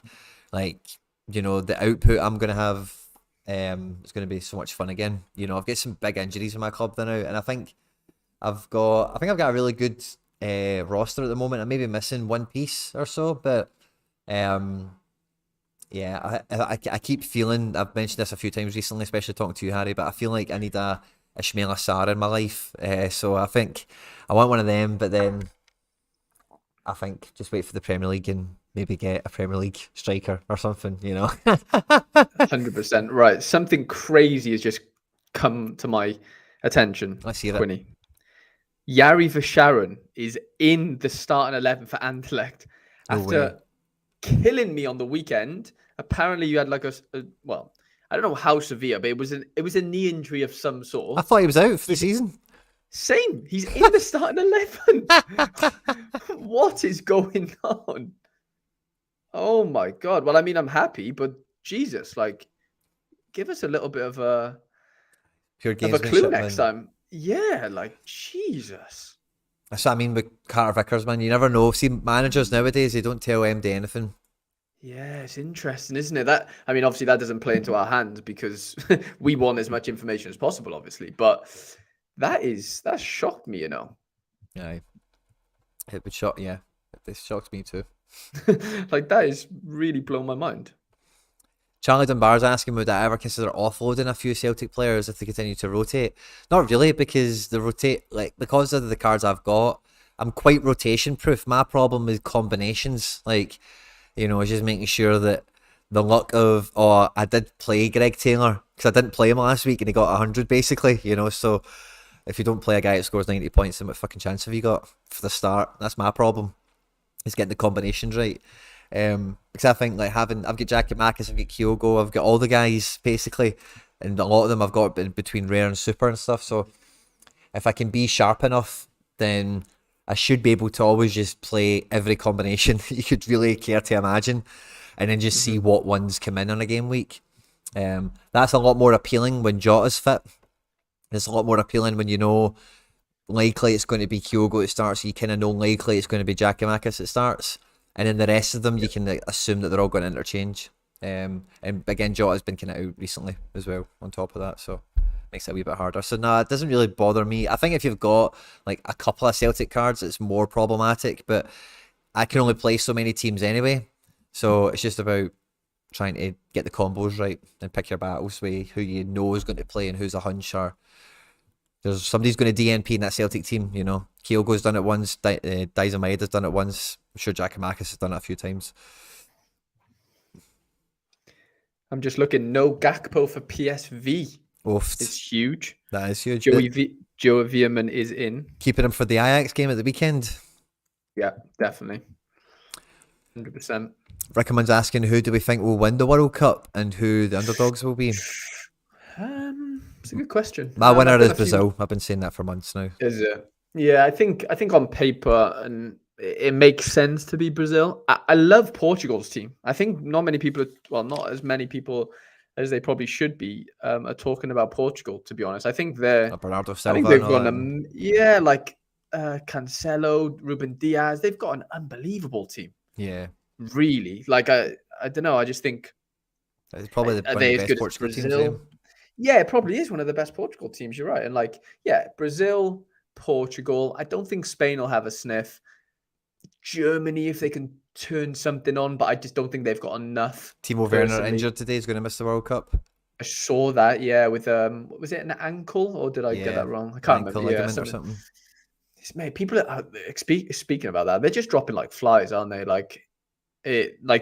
the output I'm going to have, it's going to be so much fun again. I've got some big injuries in my club now, and I think I've got a really good roster at the moment. I may be missing one piece or so, but I keep feeling, I've mentioned this a few times recently, especially talking to you, Harry, but I feel like I need a Ismaila Sarr in my life. So I think I want one of them, but then I think just wait for the Premier League and maybe get a Premier League striker or something, 100%. Right. Something crazy has just come to my attention, Let's hear it. Quinny. Yari Vasharan is in the starting 11 for Anderlecht No way. after killing me on the weekend. Apparently, you had like well, I don't know how severe, but it was a knee injury of some sort. I thought he was out for the season. Same. He's in the starting 11. What is going on? Oh my God. Well, I mean, I'm happy, but Jesus, like, give us a little bit of a clue next time. Yeah, like, Jesus. That's what I mean with Carter Vickers, man. You never know. See, managers nowadays, they don't tell MD anything. Yeah, it's interesting, isn't it? That, I mean, obviously that doesn't play into our hands because we want as much information as possible, obviously. But that shocked me, Yeah, it would shock. Yeah, it shocked me too. Like, that is really blown my mind. Charlie Dunbar's asking, would I ever consider offloading a few Celtic players if they continue to rotate? Not really, because because of the cards I've got, I'm quite rotation proof. My problem is combinations. It's just making sure that the luck of, I did play Greg Taylor because I didn't play him last week and he got 100 basically, so if you don't play a guy that scores 90 points, then what fucking chance have you got for the start? That's my problem, is getting the combinations right. Because I think I've got Jackie Marcus, I've got Kyogo, I've got all the guys basically, and a lot of them I've got between rare and super and stuff. So if I can be sharp enough, then I should be able to always just play every combination you could really care to imagine, and then just see what ones come in on a game week. That's a lot more appealing when Jota's fit. It's a lot more appealing when likely it's going to be Kyogo that starts. So you kind of know likely it's going to be Giakoumakis that starts. And then the rest of them, you can assume that they're all going to interchange. And again, Jota's been kind of out recently as well, on top of that. So makes it a wee bit harder. So no, it doesn't really bother me. I think if you've got a couple of Celtic cards, it's more problematic. But I can only play so many teams anyway. So it's just about trying to get the combos right and pick your battles with who you know is going to play and who's a hunch, or somebody's going to DNP in that Celtic team, Kyogo's done it once, Daiza Maeda's done it once. I'm sure Giakoumakis has done it a few times. I'm just looking. No Gakpo for PSV. Oofed. It's huge. That is huge. Joe Veerman is in. Keeping him for the Ajax game at the weekend. Yeah, definitely. 100%. Rickman's asking, who do we think will win the World Cup and who the underdogs will be? It's a good question. My winner is Brazil. I've been saying that for months now. Is it? Yeah, I think on paper and it makes sense to be Brazil. I love Portugal's team. I think not as many people as they probably should be are talking about Portugal, to be honest. I think Bernardo Silva, I think they've got Cancelo, Ruben Diaz. They've got an unbelievable team. Yeah. Really. I don't know. I just think it's probably one of the best Portugal teams. Yeah, it probably is one of the best Portugal teams. You're right. And Brazil, Portugal. I don't think Spain will have a sniff. Germany, if they can turn something on, but I just don't think they've got enough. Timo Werner injured today, is going to miss the World Cup. I saw that, yeah, with was it an ankle or did I get that wrong? I can't remember. Yeah, something. Mate, people are speaking about that. They're just dropping like flies, aren't they?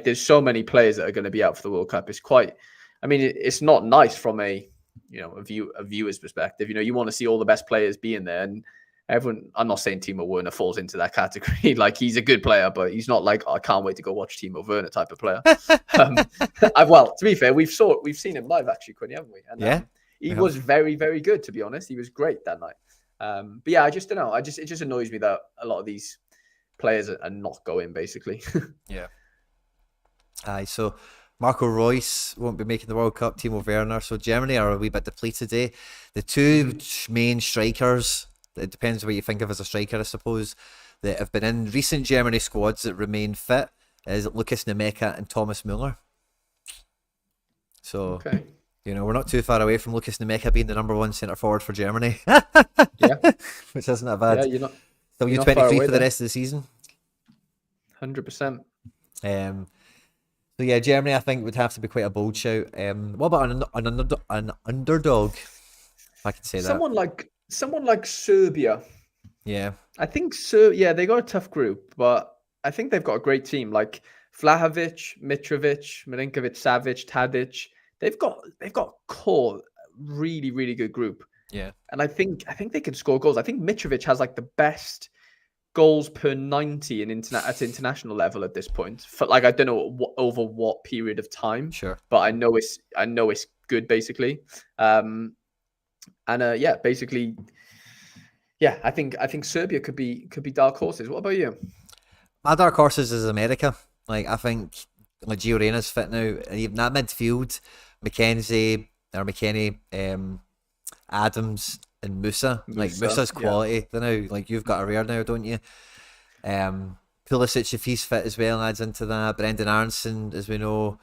There's so many players that are going to be out for the World Cup. It's quite. I mean, it's not nice from a viewer's perspective. You want to see all the best players being there, and everyone. I'm not saying Timo Werner falls into that category. He's a good player, but he's not I can't wait to go watch Timo Werner type of player. To be fair, we've seen him live actually, Quinny, haven't we? And he was very, very good. To be honest, he was great that night. But yeah, I just don't know. It just annoys me that a lot of these players are not going basically. Yeah. Aye, so Marco Reus won't be making the World Cup. Timo Werner. So Germany are a wee bit depleted today. The two main strikers, it depends what you think of as a striker, I suppose, that have been in recent Germany squads that remain fit is Lucas Nemeka and Thomas Müller. So, we're not too far away from Lucas Nemeka being the number one centre forward for Germany. Yeah. Which isn't that bad. Yeah, you're not. So you're 23 for the rest of the season. 100%. So yeah, Germany I think would have to be quite a bold shout. What about an underdog? If I can say that. Someone like Serbia. Yeah. I think they got a tough group, but I think they've got a great team. Vlahovic, Mitrovic, Milinkovic, Savic, Tadic. They've got core, really, really good group. Yeah. And I think they can score goals. I think Mitrovic has like the best goals per 90 at international level at this point. For like, I don't know over what period of time. Sure. But I know it's good basically. Basically, yeah, I think Serbia could be dark horses. What about you? My dark horses is America. Like, I think like Gio Reyna's fit now, and even that midfield, McKenzie or McKennie, Adams and Musa. Like, Musa's quality. Yeah. Now, like, you've got a rare now, don't you? Pulisic, if he's fit as well, adds into that. Brendan Aronson, as we know.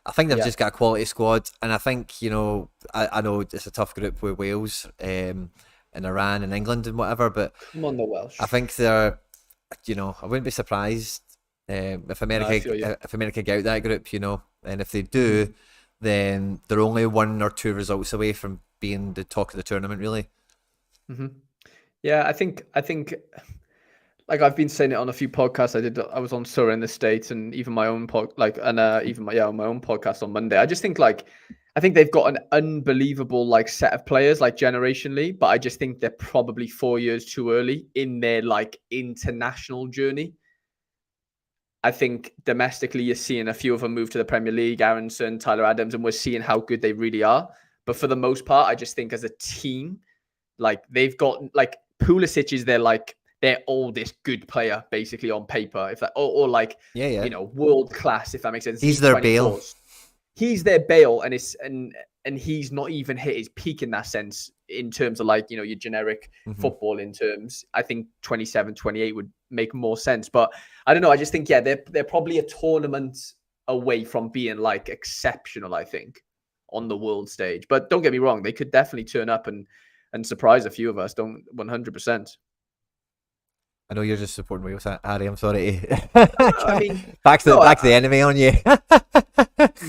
I think they've just got a quality squad, and I think, you know, I know it's a tough group with Wales, and Iran and England and whatever, but come on, the Welsh. I think they're, you know, I wouldn't be surprised if America get out that group, you know, and if they do, then they're only 1 or 2 results away from being the talk of the tournament, really. Mm-hmm. Yeah, I think. Like I've been saying it on a few podcasts I was on Sorare in the States, and even my own my own podcast on Monday. I just think I think they've got an unbelievable like set of players like generationally, but I just think they're probably 4 years too early in their like international journey. I think domestically you're seeing a few of them move to the Premier League, Aronson, Tyler Adams, and we're seeing how good they really are. But for the most part, I just think as a team, like they've got like Pulisic is their oldest good player, basically on paper, if that, or like, you know, world class, if that makes sense. He's their Bale. He's their Bale, and he's not even hit his peak in that sense in terms of like, you know, your generic football in terms. I think 27, 28 would make more sense, but I don't know. I just think, they're probably a tournament away from being like exceptional, I think, on the world stage. But don't get me wrong, they could definitely turn up and surprise a few of us. Don't 100%. I know you're just supporting Wales, Harry. I'm sorry. I mean, back to the enemy on you.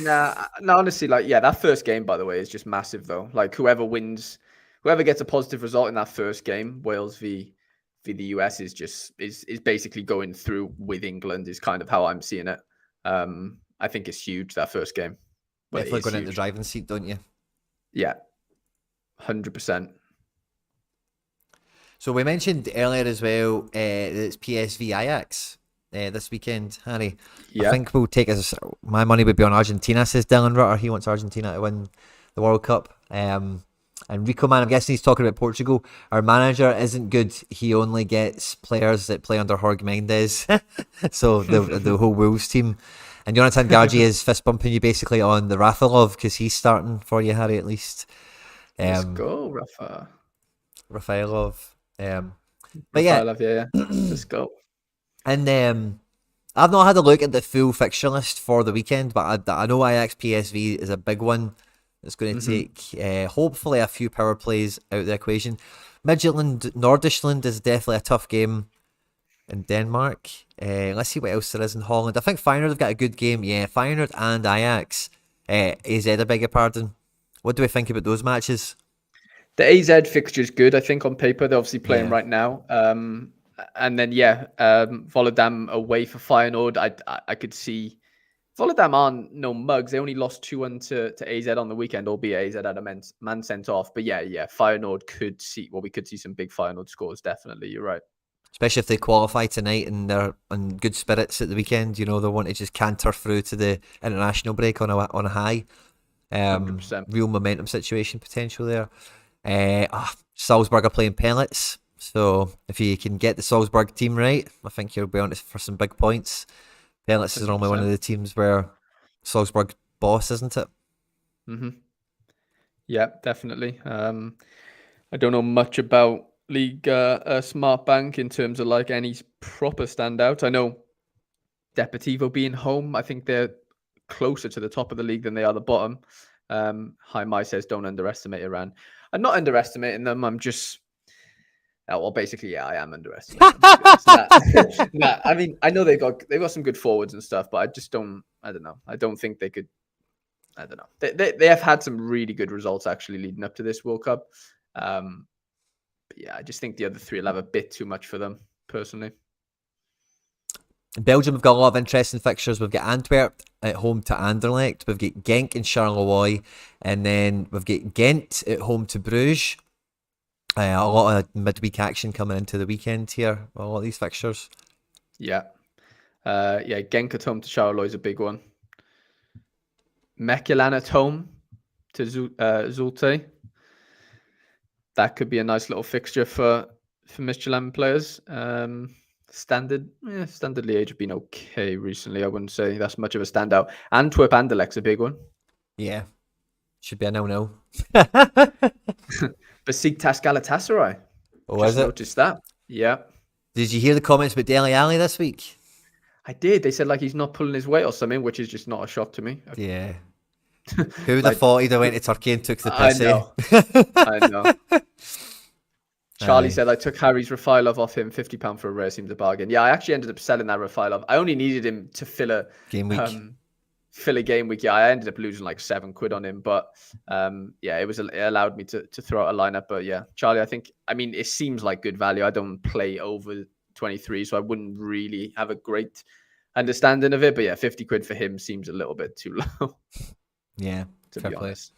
No, honestly, like, that first game, by the way, is just massive though. Like whoever gets a positive result in that first game, Wales v the US, is basically going through with England, is kind of how I'm seeing it. I think it's huge, that first game. Definitely going into the driving seat, don't you? Yeah, 100%. So we mentioned earlier as well that it's PSV Ajax this weekend, Harry. Yeah. I think we'll take my money would be on Argentina, says Dylan Rutter. He wants Argentina to win the World Cup. And Rico Man, I'm guessing he's talking about Portugal. Our manager isn't good. He only gets players that play under Jorge Mendes. So the whole Wolves team. And Jonathan Gargi is fist bumping you basically on the Rafalov because he's starting for you, Harry, at least. Let's go, Rafa. Rafaelov. But yeah, let's go. And I've not had a look at the full fixture list for the weekend, but I know Ajax PSV is a big one. It's going to take hopefully a few power plays out of the equation. Midtjylland Nordisland is definitely a tough game in Denmark. Let's see what else there is in Holland. I think Feyenoord have got a good game. Yeah, Feyenoord and Ajax. AZ, I beg your pardon. What do we think about those matches? The AZ fixture is good, I think, on paper. They're obviously playing right now. And then, Volendam away for Feyenoord. I could see Volendam aren't no mugs. They only lost 2-1 to AZ on the weekend, albeit AZ had a man sent off. But Feyenoord we could see some big Feyenoord scores, definitely. You're right. Especially if they qualify tonight and they're in good spirits at the weekend. You know, they want to just canter through to the international break on a high. 100%. Real momentum situation potential there. Salzburg are playing pellets, so if you can get the Salzburg team right, I think you'll be on it for some big points. Pellets 100%. Is normally one of the teams where Salzburg boss, isn't it? Yeah, definitely. I don't know much about Liga Smart Bank in terms of like any proper standout. I know Deportivo being home, I think they're closer to the top of the league than they are the bottom. Mai says don't underestimate Iran. I'm not underestimating them. I'm just, basically, I am underestimating them. I mean, I know they've got some good forwards and stuff, but I don't know. I don't think they could. I don't know. They have had some really good results actually leading up to this World Cup. But I just think the other three will have a bit too much for them personally. Belgium have got a lot of interesting fixtures. We've got Antwerp at home to Anderlecht. We've got Genk and Charleroi. And then we've got Ghent at home to Bruges. A lot of midweek action coming into the weekend here. A lot of these fixtures. Yeah. Genk at home to Charleroi is a big one. Mechelen at home to Zulte. That could be a nice little fixture for Michelin players. Standard Liège have been okay recently. I wouldn't say that's much of a standout. Antwerp Anderlecht's a big one. Yeah. Should be a 0-0. Besiktas Galatasaray. Just noticed that. Yeah. Did you hear the comments about Dele Alli this week? I did. They said he's not pulling his weight or something, which is just not a shock to me. Yeah. Who would have thought he'd have went to Turkey and took the piss? I know. Charlie said, I took Harry's Rafailov off him, £50 for a rare seems a bargain. Yeah, I actually ended up selling that Rafailov. I only needed him to fill a game week. Yeah, I ended up losing £7 on him, but it allowed me to throw out a lineup. But yeah, Charlie, it seems like good value. I don't play over 23, so I wouldn't really have a great understanding of it. But yeah, £50 for him seems a little bit too low. Yeah, to be honest.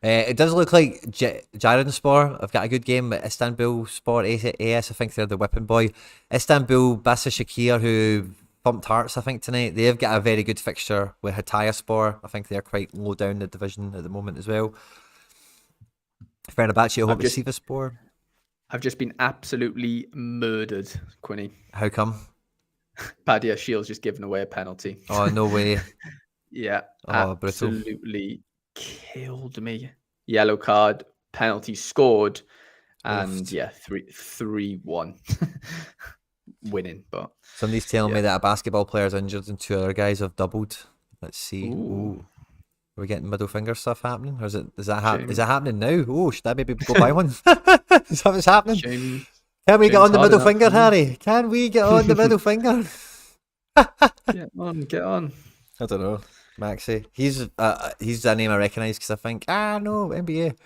It does look like Jarenspor have got a good game at Istanbulspor AS. I think they're the whipping boy. Istanbul Başakşehir, who thumped Hearts, I think, tonight. They've got a very good fixture with Hatayspor. I think they're quite low down the division at the moment as well. Fenerbahce at home to Sivasspor. I've just been absolutely murdered, Quinny. How come? Badia Shields just given away a penalty. Oh, no way. Yeah, brutal. absolutely killed me. Yellow card, penalty scored, and 3-1 winning. But somebody's telling me that a basketball player's injured and 2 other guys have doubled. Let's see. Ooh. Are we getting middle finger stuff happening, or is it happening now? Oh, should I maybe go buy one? Is that what's happening? Can we get on the middle finger, Harry? Can we get on the middle finger? Get on. I don't know. Maxi. He's a name I recognise because I think, no, NBA.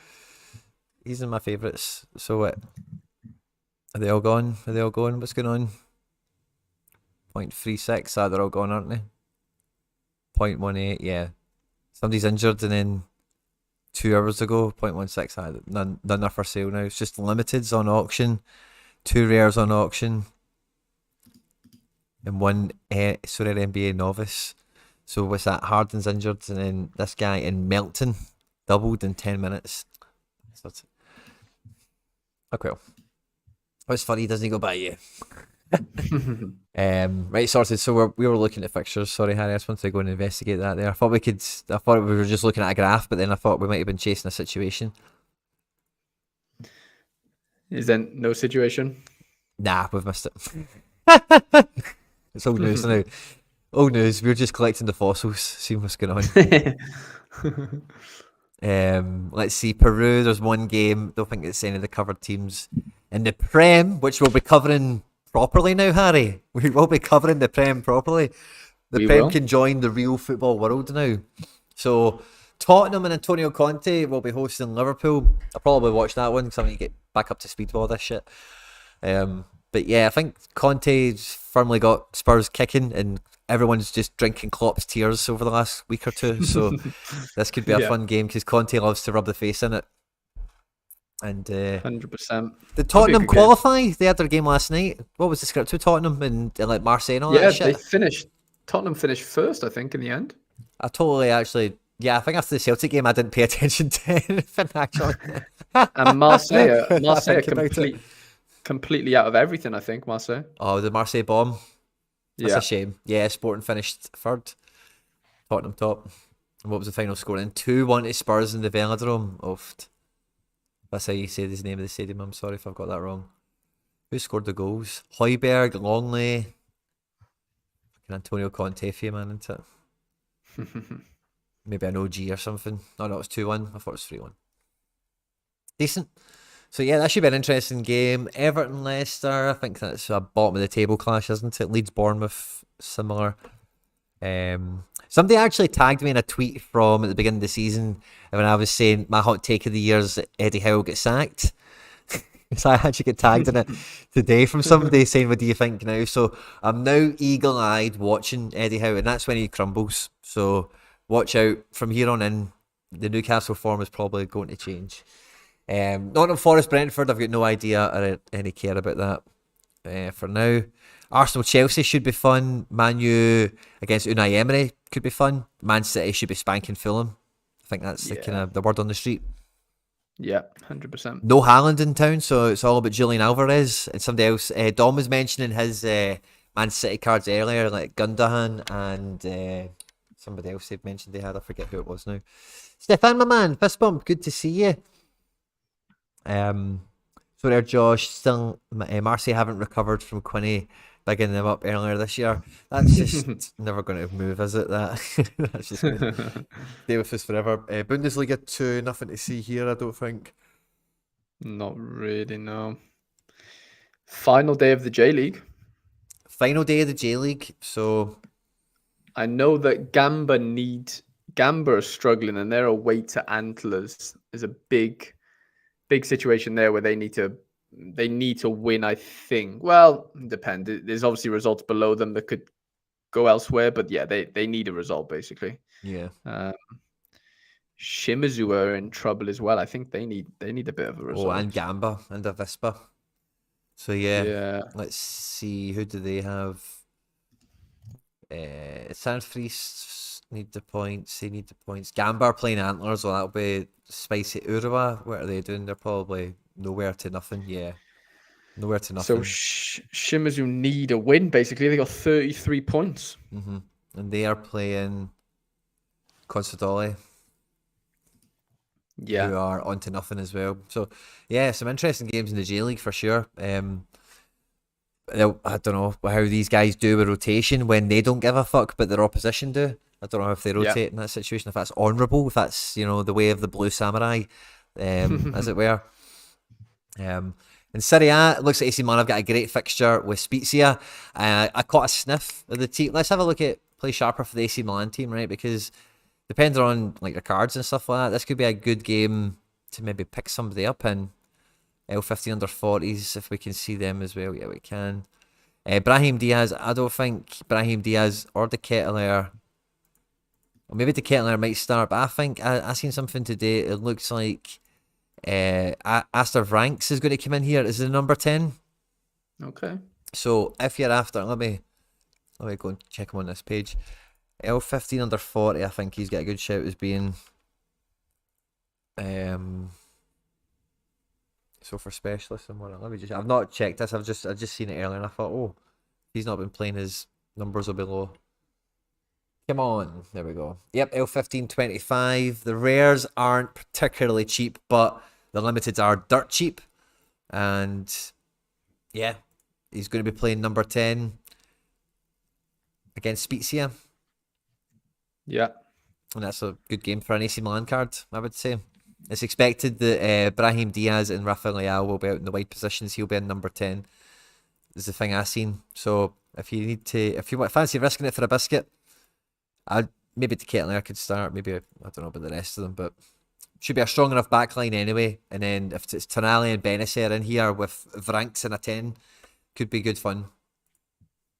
He's in my favourites. So what? Are they all gone? What's going on? 0.36. They're all gone, aren't they? 0.18, yeah. Somebody's injured and then 2 hours ago, 0.16. None are for sale now. It's just limiteds on auction. 2 rares on auction. And 1 NBA novice. So what's that? Harden's injured, and then this guy in Melton doubled in 10 minutes. So that's it. Okay. What's funny doesn't he go by you? Right, sorted. So we were looking at fixtures. Sorry, Harry, I just wanted to go and investigate that there. I thought we were just looking at a graph, but then I thought we might have been chasing a situation. Is there no situation? Nah, we've missed it. It's old news now. Old news. We're just collecting the fossils, seeing what's going on. Let's see. Peru, there's 1 game. Don't think it's any of the covered teams. In the Prem, which we'll be covering properly now, Harry. We will be covering the Prem properly. The Prem can join the real football world now. So Tottenham and Antonio Conte will be hosting Liverpool. I'll probably watch that one because I need to get back up to speed with all this shit. But yeah, I think Conte's firmly got Spurs kicking, and everyone's just drinking Klopp's tears over the last week or 2. So this could be a fun game because Conte loves to rub the face in it. And 100%. Did Tottenham qualify? They had their game last night. What was the script with Tottenham and like Marseille and all that shit? Yeah, they finished. Tottenham finished first, I think, in the end. I totally actually. Yeah, I think after the Celtic game, I didn't pay attention to anything actually. And Marseille completely out of everything, I think, Marseille. Oh, the Marseille bomb. That's a shame. Yeah, Sporting finished 3rd. Tottenham top. And what was the final score then? 2-1 to Spurs in the Velodrome. That's how you say the name of the stadium. I'm sorry if I've got that wrong. Who scored the goals? Højbjerg, Longley. Antonio Conte for you, man, isn't it? Maybe an OG or something. No, it was 2-1. I thought it was 3-1. Decent. So yeah, that should be an interesting game. Everton, Leicester, I think that's a bottom of the table clash, isn't it? Leeds, Bournemouth, similar. Somebody actually tagged me in a tweet from at the beginning of the season when I was saying my hot take of the year is that Eddie Howe gets sacked. So I actually get tagged in it today from somebody saying, "What do you think now?" So I'm now eagle-eyed watching Eddie Howe, and that's when he crumbles. So watch out from here on in. The Newcastle form is probably going to change. Nottingham Forest Brentford, I've got no idea or any care about that for now. Arsenal Chelsea should be fun. Man U against Unai Emery could be fun. Man City should be spanking Fulham. I think that's the kind of the word on the street. Yeah, 100%. No Haaland in town, so it's all about Julian Alvarez and somebody else. Dom was mentioning his Man City cards earlier, like Gundogan and somebody else they've mentioned they had. I forget who it was now. Stefan, my man, fist bump. Good to see you. So there, Josh. Still, Marseille haven't recovered from Quinny bigging them up earlier this year. That's just never going to move, is it? That's just going to stay with us forever. Bundesliga 2, nothing to see here, I don't think. Not really, no. Final day of the J League. Final day of the J League. So I know that Gamba are struggling, and they're away to Antlers. There's a big situation there where they need to win, I think. Well, depends. There's obviously results below them that could go elsewhere, but yeah, they need a result basically. Yeah. Shimizu are in trouble as well. I think they need a bit of a result. Oh, and Gamba and Avispa. So yeah. Let's see, who do they have? Sanfries need the points. They need the points. Gamba are playing Antlers, well, that'll be spicy. Urawa, what are they doing? They're probably nowhere to nothing. Yeah, nowhere to nothing. So Shimizu need a win. Basically, they got 33 points. Mm-hmm. And they are playing Consadole. Yeah, who are on to nothing as well. So yeah, some interesting games in the J League for sure. I don't know how these guys do with rotation when they don't give a fuck, but their opposition do. I don't know if they rotate in that situation, if that's honourable, if that's, you know, the way of the blue samurai, as it were. In Serie A, it looks like AC Milan have got a great fixture with Spezia. I caught a sniff of the team. Let's have a look at play sharper for the AC Milan team, right? Because depending on like the cards and stuff like that, this could be a good game to maybe pick somebody up in. L15 under 40s, if we can see them as well. Yeah, we can. Brahim Diaz, I don't think Brahim Diaz or De Ketelaere, or maybe De Ketelaere might start, but I think I seen something today. It looks like Aster Ranks is going to come in here as the number 10. Okay. So if you're after, let me go and check him on this page. L15 under 40, I think he's got a good shout as being. So for specialists and whatnot, I've not checked this, I've just seen it earlier and I thought, oh, he's not been playing, his numbers will be low. Come on, there we go. Yep, L15 25. The rares aren't particularly cheap, but the limiteds are dirt cheap. And yeah, he's going to be playing number 10 against Spezia. Yeah. And that's a good game for an AC Milan card, I would say. It's expected that Brahim Diaz and Rafael Leao will be out in the wide positions. He'll be in number 10. Is the thing I've seen. So if you fancy risking it for a biscuit, maybe De Ketelaere could start. Maybe I don't know about the rest of them, but should be a strong enough backline anyway. And then if it's Tonali and Benacer in here with Vranks and a 10, could be good fun,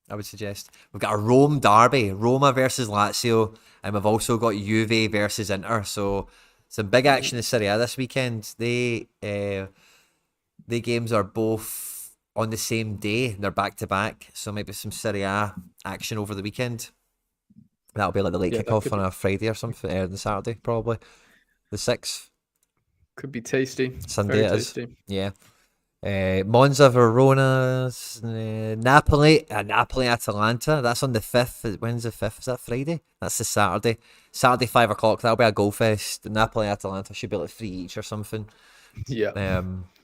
I would suggest. We've got a Rome derby, Roma versus Lazio, and we've also got Juve versus Inter. So some big action in Serie A this weekend. The games are both on the same day. They're back to back. So maybe some Serie A action over the weekend. That'll be like the late kickoff on a Friday or something, or the Saturday probably, the 6th. Could be tasty. Sunday Very it is. tasty. Yeah. Monza, Verona, Napoli, Atalanta. That's on the 5th. When's the 5th? Is that Friday? That's the Saturday. Saturday, 5 o'clock. That'll be a goal fest. Napoli, Atalanta should be like 3 each or something. Yeah.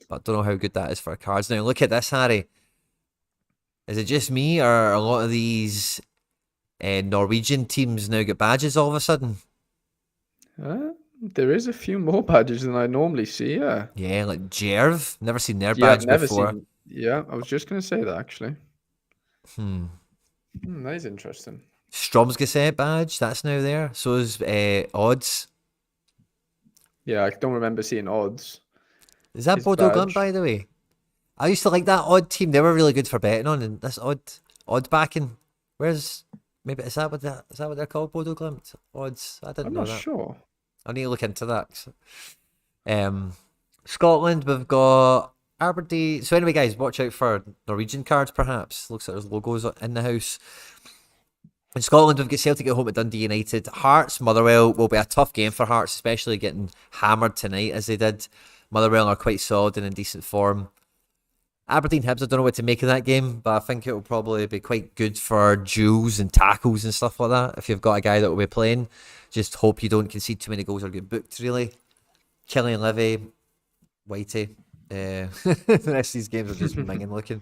But I don't know how good that is for cards. Now, look at this, Harry. Is it just me, or a lot of these Norwegian teams now get badges all of a sudden? There is a few more badges than I normally see, yeah. Yeah, like Jerv. Never seen their badge before. Yeah, I was just going to say that, actually. That is interesting. Stromsgård badge, that's now there. So is Odds. Yeah, I don't remember seeing Odds. Is that Bodo Glimt, by the way? I used to like that odd team. They were really good for betting on, and this odd backing. Where's maybe is that what they're called? Bodo Glimt odds. I didn't I'm know not that. sure. I need to look into that. Scotland, we've got Aberdeen. So anyway, guys, watch out for Norwegian cards. Perhaps looks like there's logos in the house. In Scotland, we've got Celtic at home at Dundee United. Hearts, Motherwell will be a tough game for Hearts, especially getting hammered tonight as they did. Motherwell are quite solid and in decent form. Aberdeen Hibs, I don't know what to make of that game, but I think it will probably be quite good for duels and tackles and stuff like that. If you've got a guy that will be playing, just hope you don't concede too many goals or get booked, really. Killian Levy, Whitey. The rest of these games are just minging looking.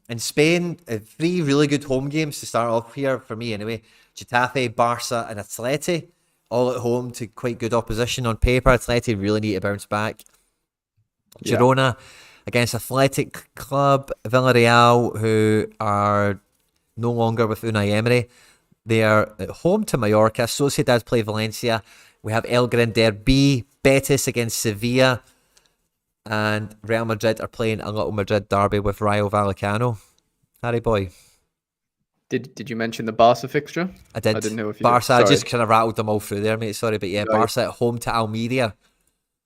In Spain, 3 really good home games to start off here, for me anyway. Getafe, Barca and Atleti, all at home to quite good opposition on paper. Atleti really need to bounce back. Girona against Athletic Club, Villarreal, who are no longer with Unai Emery. They are at home to Mallorca. Sociedad play Valencia. We have El Gran Derby, Betis against Sevilla, and Real Madrid are playing a little Madrid derby with Rayo Vallecano. Harry boy. Did you mention the Barca fixture? I did. I didn't know if you Barca, did. I just kind of rattled them all through there, mate. Sorry, but yeah, Right. Barca at home to Almeria.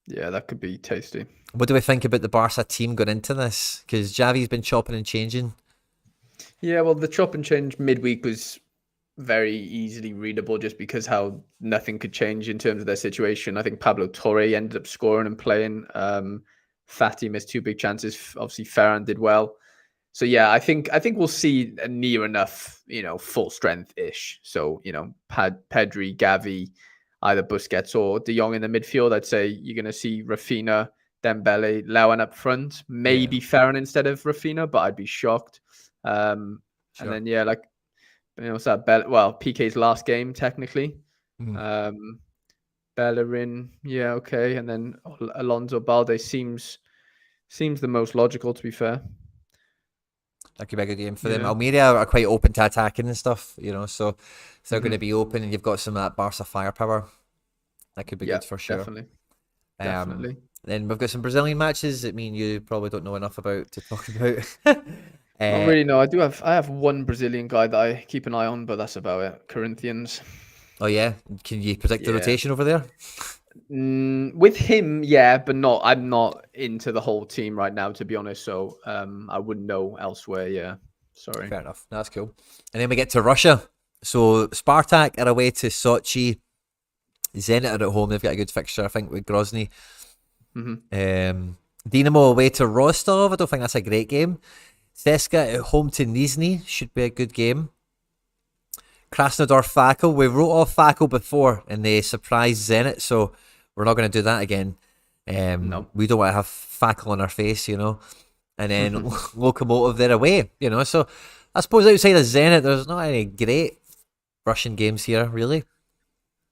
Yeah, that could be tasty. What do we think about the Barca team going into this? Because Xavi's been chopping and changing. Yeah, well, the chop and change midweek was very easily readable just because how nothing could change in terms of their situation. I think Pablo Torre ended up scoring and playing. Fati missed 2 big chances. Obviously, Ferran did well. So yeah, I think we'll see a near enough, full strength ish. So Pedri, Gavi, either Busquets or De Jong in the midfield. I'd say you're going to see Rafinha, Dembele, Lawan up front. Maybe Ferran instead of Rafinha, but I'd be shocked. And then what's that? PK's last game technically. Bellerin, yeah, okay, and then Alonso Balde seems the most logical, to be fair. That could be a good game for them. Almeria are quite open to attacking and stuff, so they're going to be open, and you've got some of that Barca firepower. That could be good for sure. Definitely. Then we've got some Brazilian matches that me and you probably don't know enough about to talk about. Not really, no. I have one Brazilian guy that I keep an eye on, but that's about it. Corinthians. Oh yeah, can you predict the rotation over there? With him, yeah, but not. I'm not into the whole team right now, to be honest. So I wouldn't know elsewhere. Yeah, sorry. Fair enough. That's cool. And then we get to Russia. So Spartak are away to Sochi. Zenit are at home. They've got a good fixture, I think, with Grozny. Dinamo away to Rostov. I don't think that's a great game. CSKA at home to Nizhny should be a good game. Krasnodar Fakul. We wrote off Fakul before and they surprised Zenit, so we're not going to do that again. No. We don't want to have Fakul on our face, And then Lokomotiv, they're away, So I suppose outside of Zenit, there's not any great Russian games here, really.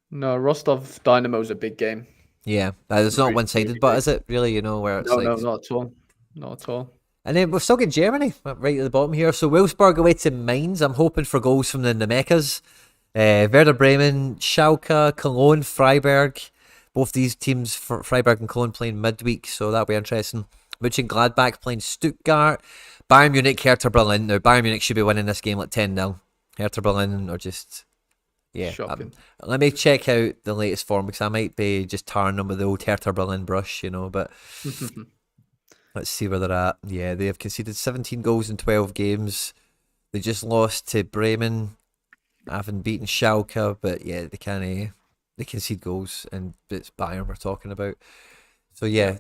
No, Rostov Dynamo's a big game. Yeah, it's not one-sided, but is it really, where it's no, not at all. Not at all. And then we've still got Germany right at the bottom here. So Wolfsburg away to Mainz. I'm hoping for goals from the Nemecas. Werder Bremen, Schalke, Cologne, Freiburg. Both these teams, for Freiburg and Cologne, playing midweek, so that'll be interesting. Mönchengladbach playing Stuttgart. Bayern Munich, Hertha Berlin. Now, Bayern Munich should be winning this game like 10-0. Hertha Berlin are just... Yeah. Let me check out the latest form because I might be just tarring them with the old Hertha Berlin brush, but... Let's see where they're at. Yeah, they have conceded 17 goals in 12 games. They just lost to Bremen. Haven't beaten Schalke, but yeah, they concede goals, and it's Bayern we're talking about. So yeah,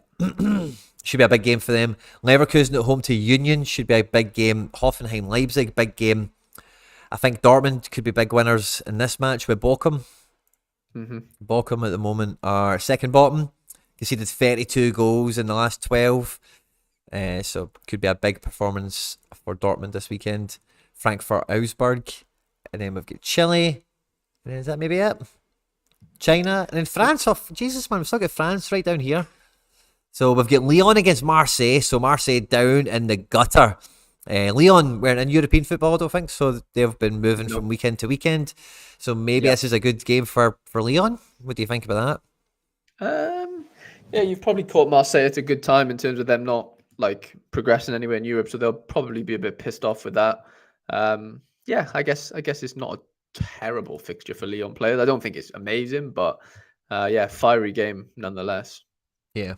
should be a big game for them. Leverkusen at home to Union should be a big game. Hoffenheim, Leipzig, big game. I think Dortmund could be big winners in this match with Bochum. Bochum at the moment are second bottom. Conceded 32 goals in the last 12. So could be a big performance for Dortmund this weekend. Frankfurt, Augsburg, and then we've got Chile. And is that maybe it? China, and then France. Oh, Jesus, man, we've still got France right down here. So we've got Lyon against Marseille. So Marseille down in the gutter. Lyon weren't in European football, I don't think. So they've been moving from weekend to weekend. So maybe this is a good game for Lyon. What do you think about that? Yeah, you've probably caught Marseille at a good time in terms of them not like progressing anywhere in Europe, so they'll probably be a bit pissed off with that. Yeah, I guess it's not a terrible fixture for Lyon players. I don't think it's amazing, but yeah, fiery game nonetheless. Yeah.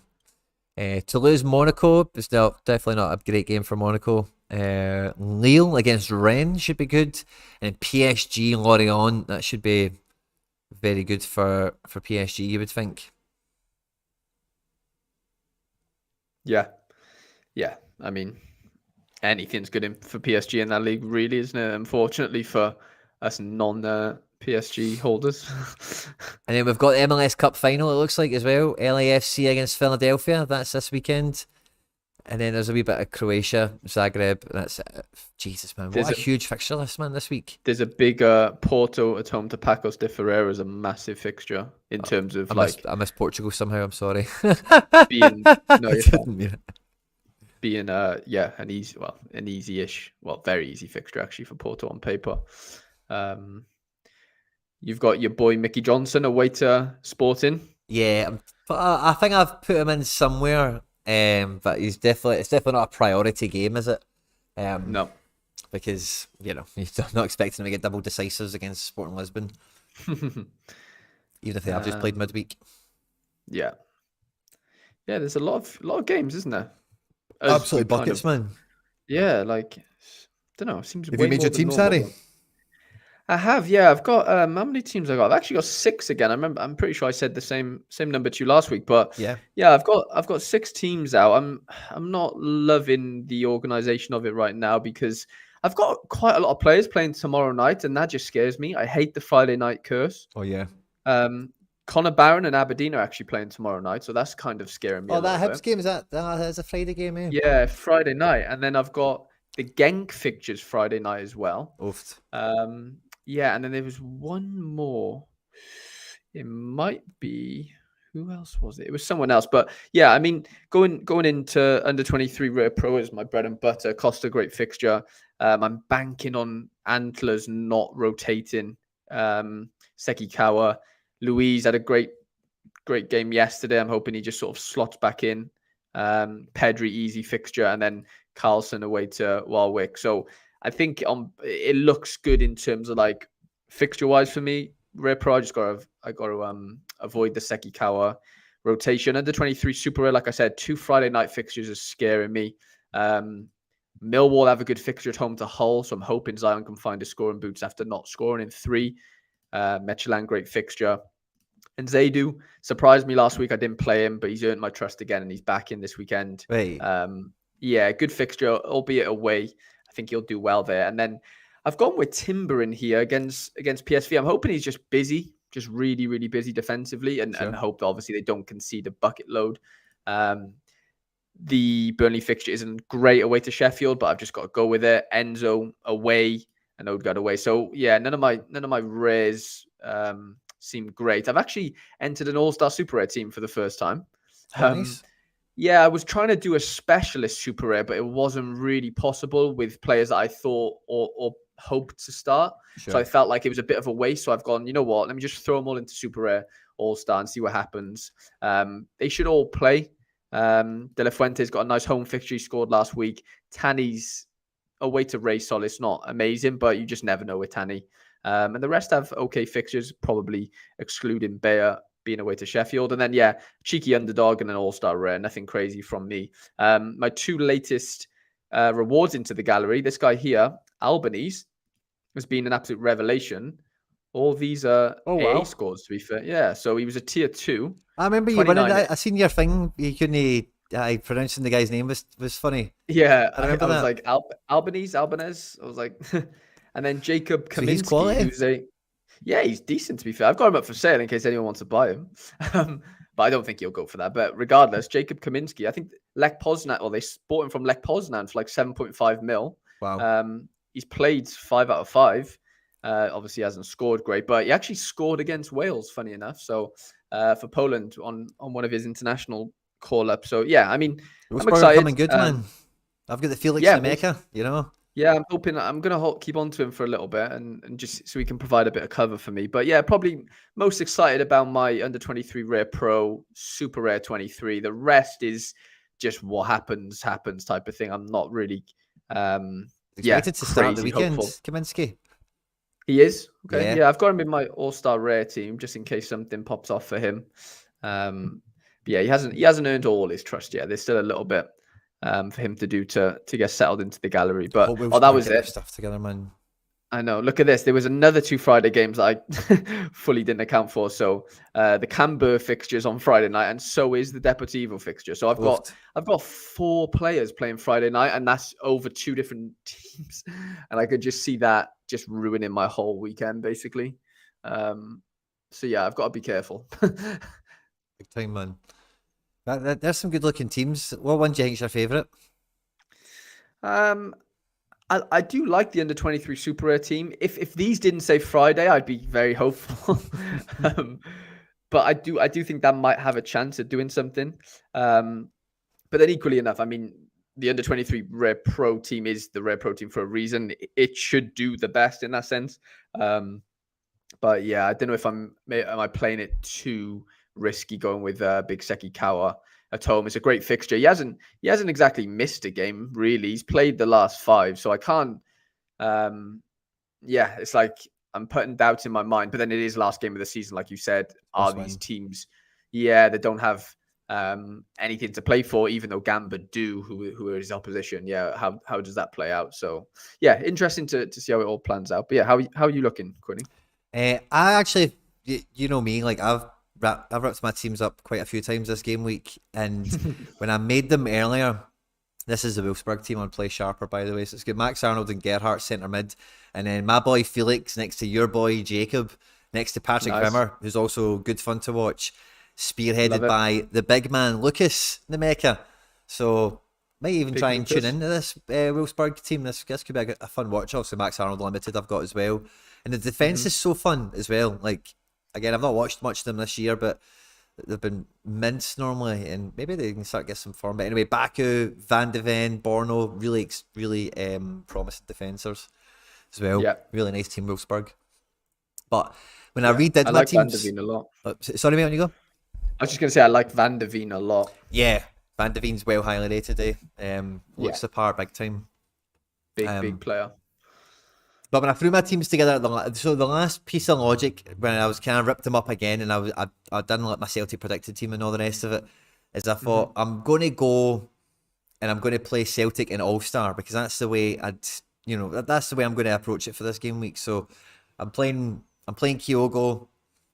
To lose Monaco is definitely not a great game for Monaco. Lille against Rennes should be good, and PSG Lorient, that should be very good for PSG, you would think. Yeah, I mean, anything's good for PSG in that league, really, isn't it? Unfortunately for us non-PSG holders. And then we've got the MLS Cup final, it looks like, as well. LAFC against Philadelphia, that's this weekend. And then there's a wee bit of Croatia, Zagreb. That's it. Jesus, man. What a huge fixture list, man, this week. There's a big Porto at home to Pacos de Ferreira is a massive fixture in terms of I miss Portugal somehow, I'm sorry. being an easy-ish, very easy fixture actually for Porto on paper. You've got your boy Mickey Johnson away to Sporting. Yeah, I think I've put him in somewhere. But it's definitely not a priority game, is it? No, because you're not expecting him to get double decisives against Sporting Lisbon, even if they have just played midweek. Yeah, there's a lot of games, isn't there? Absolutely buckets, man. Yeah, like I don't know. Seems. Have you made your team, Harry? I have, yeah. I've got how many teams I got? I've actually got 6 again. I'm pretty sure I said the same number to you last week, but yeah. I've got 6 teams out. I'm not loving the organization of it right now because I've got quite a lot of players playing tomorrow night, and that just scares me. I hate the Friday night curse. Oh yeah. Connor Barron and Aberdeen are actually playing tomorrow night, so that's kind of scaring me. Oh, that Hibs game is that is a Friday game, eh? Yeah, Friday night, and then I've got the Genk fixtures Friday night as well. Oofed. Yeah, and then there was one more. It might be who else was it? It was someone else, but yeah, I mean, going into under 23 Rare Pro is my bread and butter. Costa, great fixture. I'm banking on Antlers not rotating. Sekikawa, Louise had a great game yesterday. I'm hoping he just sort of slots back in. Pedri easy fixture, and then Carlson away to Warwick. So I think it looks good in terms of like fixture wise for me. Rare Pro, I got to avoid the Sekikawa rotation. Under 23 Super Rare, like I said, 2 Friday night fixtures are scaring me. Millwall have a good fixture at home to Hull, so I'm hoping Zion can find a score in boots after not scoring in 3. Mechelen, great fixture. And Zaidu surprised me last week. I didn't play him, but he's earned my trust again, and he's back in this weekend. Right. Yeah, good fixture, albeit away. I think he'll do well there. And then I've gone with Timber in here against PSV. I'm hoping he's just busy, just really, really busy defensively, and hope that obviously they don't concede a bucket load. The Burnley fixture isn't great away to Sheffield, but I've just got to go with it. Enzo away and Odegaard away. So yeah, none of my rares seem great. I've actually entered an all-star super rare team for the first time. Nice. Yeah, I was trying to do a specialist super rare, but it wasn't really possible with players that I thought or hoped to start. Sure. So I felt like it was a bit of a waste. So I've gone, you know what? Let me just throw them all into super rare all-star and see what happens. They should all play. De La Fuente's got a nice home fixture. He scored last week. Tanny's away to Ray Sol. It's not amazing, but you just never know with Tanny. And the rest have okay fixtures, probably excluding Bayer being away to Sheffield. And then, yeah, cheeky underdog and an all-star rare. Nothing crazy from me. My 2 latest rewards into the gallery. This guy here, Albanese, has been an absolute revelation. All these are A scores, to be fair. Yeah, so he was a tier 2. I remember you winning that. I seen your thing. You couldn't... pronouncing the guy's name was funny. Yeah, I remember that. Was like Albanese. I was like... and then Jacob Kaminsky, he's quality. He's decent, to be fair. I've got him up for sale in case anyone wants to buy him. But I don't think he'll go for that. But regardless, Jacob Kaminsky, I think Lech Poznan, they bought him from Lech Poznan for like 7.5 mil. Wow. He's played 5 out of 5. Obviously, he hasn't scored great, but he actually scored against Wales, funny enough. So for Poland on one of his international call-ups. So yeah, I mean, I'm excited. Coming good, man. I've got the Felix Lemeka, you know. Yeah, I'm hoping I'm going to keep on to him for a little bit and just so he can provide a bit of cover for me. But yeah, probably most excited about my under 23 Rare Pro Super Rare 23. The rest is just what happens type of thing. I'm not really Expected to start the crazy weekend, hopeful. Kaminsky. He is? Okay. Yeah. Yeah, I've got him in my all-star rare team just in case something pops off for him. But yeah, he hasn't earned all his trust yet. There's still a little bit for him to do to get settled into the gallery. But that was get their it. stuff together, man. I know. Look at this. There was another 2 Friday games that I fully didn't account for. So the Canberra fixtures on Friday night, and so is the Deportivo fixture. So I've got 4 players playing Friday night, and that's over 2 different teams. And I could just see that just ruining my whole weekend, basically. So yeah, I've got to be careful. Big time, man. There's some good looking teams. What one do you think is your favourite? I do like the under-23 Super Rare team. If these didn't say Friday, I'd be very hopeful. But I do think that might have a chance at doing something. But then equally enough, I mean, the under-23 Rare Pro team is the Rare Pro team for a reason. It should do the best in that sense. But yeah, I don't know if am I playing it too risky going with Big Seki Kawa at home. It's a great fixture. He hasn't exactly missed a game, really. He's played the last 5, so I can't. Yeah, it's like I'm putting doubts in my mind. But then it is last game of the season, like you said. Are these teams? Yeah, they don't have anything to play for, even though Gamba do, who are his opposition. Yeah, how does that play out? So yeah, interesting to see how it all plans out. But yeah, how are you looking, Quinny? I actually, you know me, like I've wrapped my teams up quite a few times this game week, and when I made them earlier, this is the Wolfsburg team on Play Sharper, by the way. So it's got Max Arnold and Gerhardt centre mid, and then my boy Felix next to your boy Jacob, next to Patrick Wimmer, who's also good fun to watch, spearheaded by the big man Lucas Nemeka. So might even try and tune into this Wolfsburg team. This could be a fun watch. Also Max Arnold Limited I've got as well. And the defence is so fun as well. Like, again, I've not watched much of them this year, but they've been mints normally, and maybe they can start to get some form. But anyway, Baku, Van de Ven, Borno, really promising defenders as well. Yeah. Really nice team, Wolfsburg. But when I redid my like teams... Van de Ven a lot. Sorry, mate, on you go? I was just going to say, I like Van de Ven a lot. Yeah, Van de Ven's well highly rated, looks the part big time. Big player. But when I threw my teams together, so the last piece of logic, when I was kind of ripped them up again, and I didn't like my Celtic predicted team and all the rest of it, is I thought I'm going to go and I'm going to play Celtic in All-Star, because that's the way that's the way I'm going to approach it for this game week. So I'm playing Kyogo,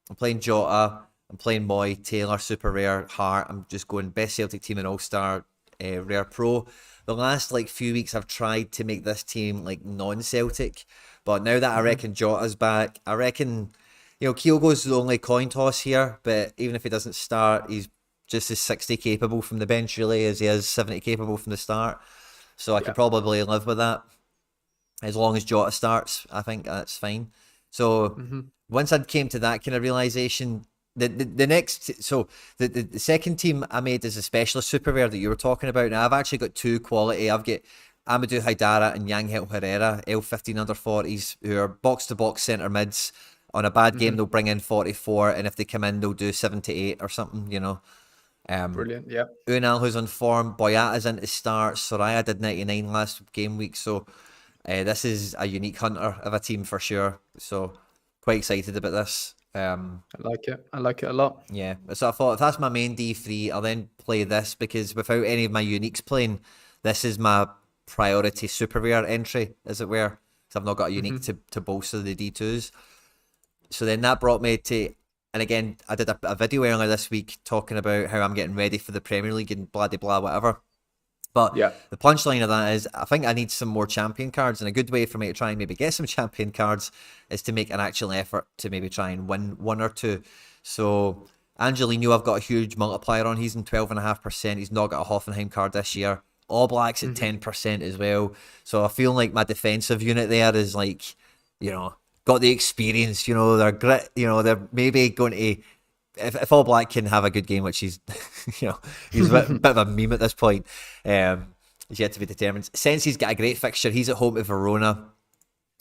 I'm playing Jota, I'm playing Moy, Taylor, Super Rare, Hart. I'm just going best Celtic team in All-Star, Rare Pro. The last few weeks I've tried to make this team non-Celtic, but now that I reckon Jota's back, I reckon Kyogo's the only coin toss here, but even if he doesn't start, he's just as 60 capable from the bench really as he is 70 capable from the start. So I could probably live with that. As long as Jota starts, I think that's fine. So once I came to that kind of realisation, the second team I made is a specialist super rare that you were talking about. Now I've actually got 2 quality. I've got Amadou Haidara and Yangel Herrera, L15 under 40s, who are box to box centre mids. On a bad game they'll bring in 44, and if they come in they'll do 78 or something, Brilliant. Yeah. Unal, who's on form, Boyata's into start, Soraya did 99 last game week, so this is a unique hunter of a team for sure. So quite excited about this. I like it. I like it a lot. Yeah, so I thought if that's my main D3, I'll then play this, because without any of my uniques playing, this is my priority super rare entry, as it were, because I've not got a unique to bolster the D2s. So then that brought me to, and again, I did a video earlier this week talking about how I'm getting ready for the Premier League and blah de blah whatever. But the punchline of that is, I think I need some more champion cards, and a good way for me to try and maybe get some champion cards is to make an actual effort to maybe try and win 1 or 2. So Angelino, I've got a huge multiplier on. He's in 12.5%. He's not got a Hoffenheim card this year. All Blacks at 10% as well. So I feel like my defensive unit there is got the experience. They're grit. They're maybe going to. If All Black can have a good game, which he's, he's a bit of a meme at this point, is yet to be determined. Since he's got a great fixture, he's at home to Verona,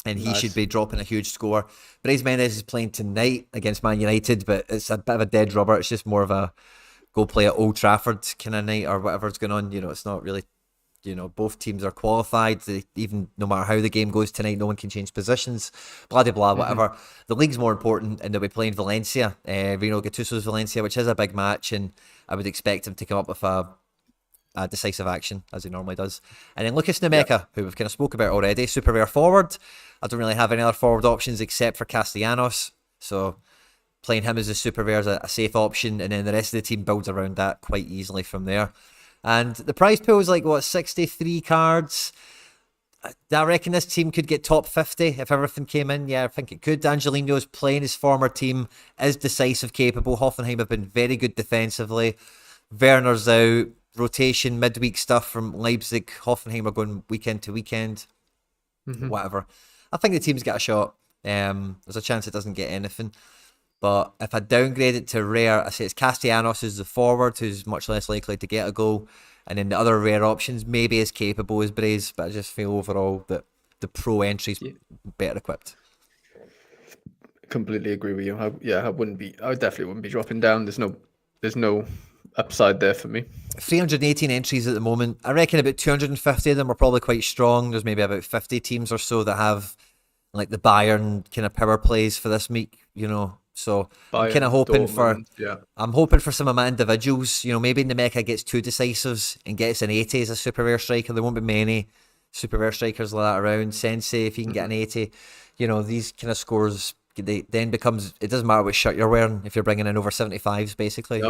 and he should be dropping a huge score. Brais Mendes is playing tonight against Man United, but it's a bit of a dead rubber. It's just more of a go play at Old Trafford kind of night or whatever's going on. It's not really, both teams are qualified. Even no matter how the game goes tonight, no one can change positions. Blah, blah, blah, whatever. The league's more important, and they'll be playing Valencia, Reino Gattuso's Valencia, which is a big match, and I would expect him to come up with a decisive action, as he normally does. And then Lucas Nemeka, who we've kind of spoke about already, super rare forward. I don't really have any other forward options except for Castellanos, so playing him as a super rare is a safe option, and then the rest of the team builds around that quite easily from there. And the prize pool is 63 cards. I reckon this team could get top 50 if everything came in. Yeah, I think it could. Angelino's playing his former team, is decisive capable. Hoffenheim have been very good defensively. Werner's out. Rotation, midweek stuff from Leipzig. Hoffenheim are going weekend to weekend. Whatever. I think the team's got a shot. There's a chance it doesn't get anything. But if I downgrade it to rare, I say it's Castellanos as the forward, who's much less likely to get a goal. And then the other rare options, maybe as capable as Braze, but I just feel overall that the pro entry's better equipped. Completely agree with you. I definitely wouldn't be dropping down. There's no upside there for me. 318 entries at the moment. I reckon about 250 of them are probably quite strong. There's maybe about 50 teams or so that have the Bayern kind of power plays for this week, So Bayern, I'm kind of hoping I'm hoping for some of my individuals. Maybe Nemeka gets 2 decisives and gets an 80 as a super rare striker. There won't be many super rare strikers like that around. Sensei, if you can get an 80, these kind of scores. It doesn't matter what shirt you're wearing if you're bringing in over 75s, basically.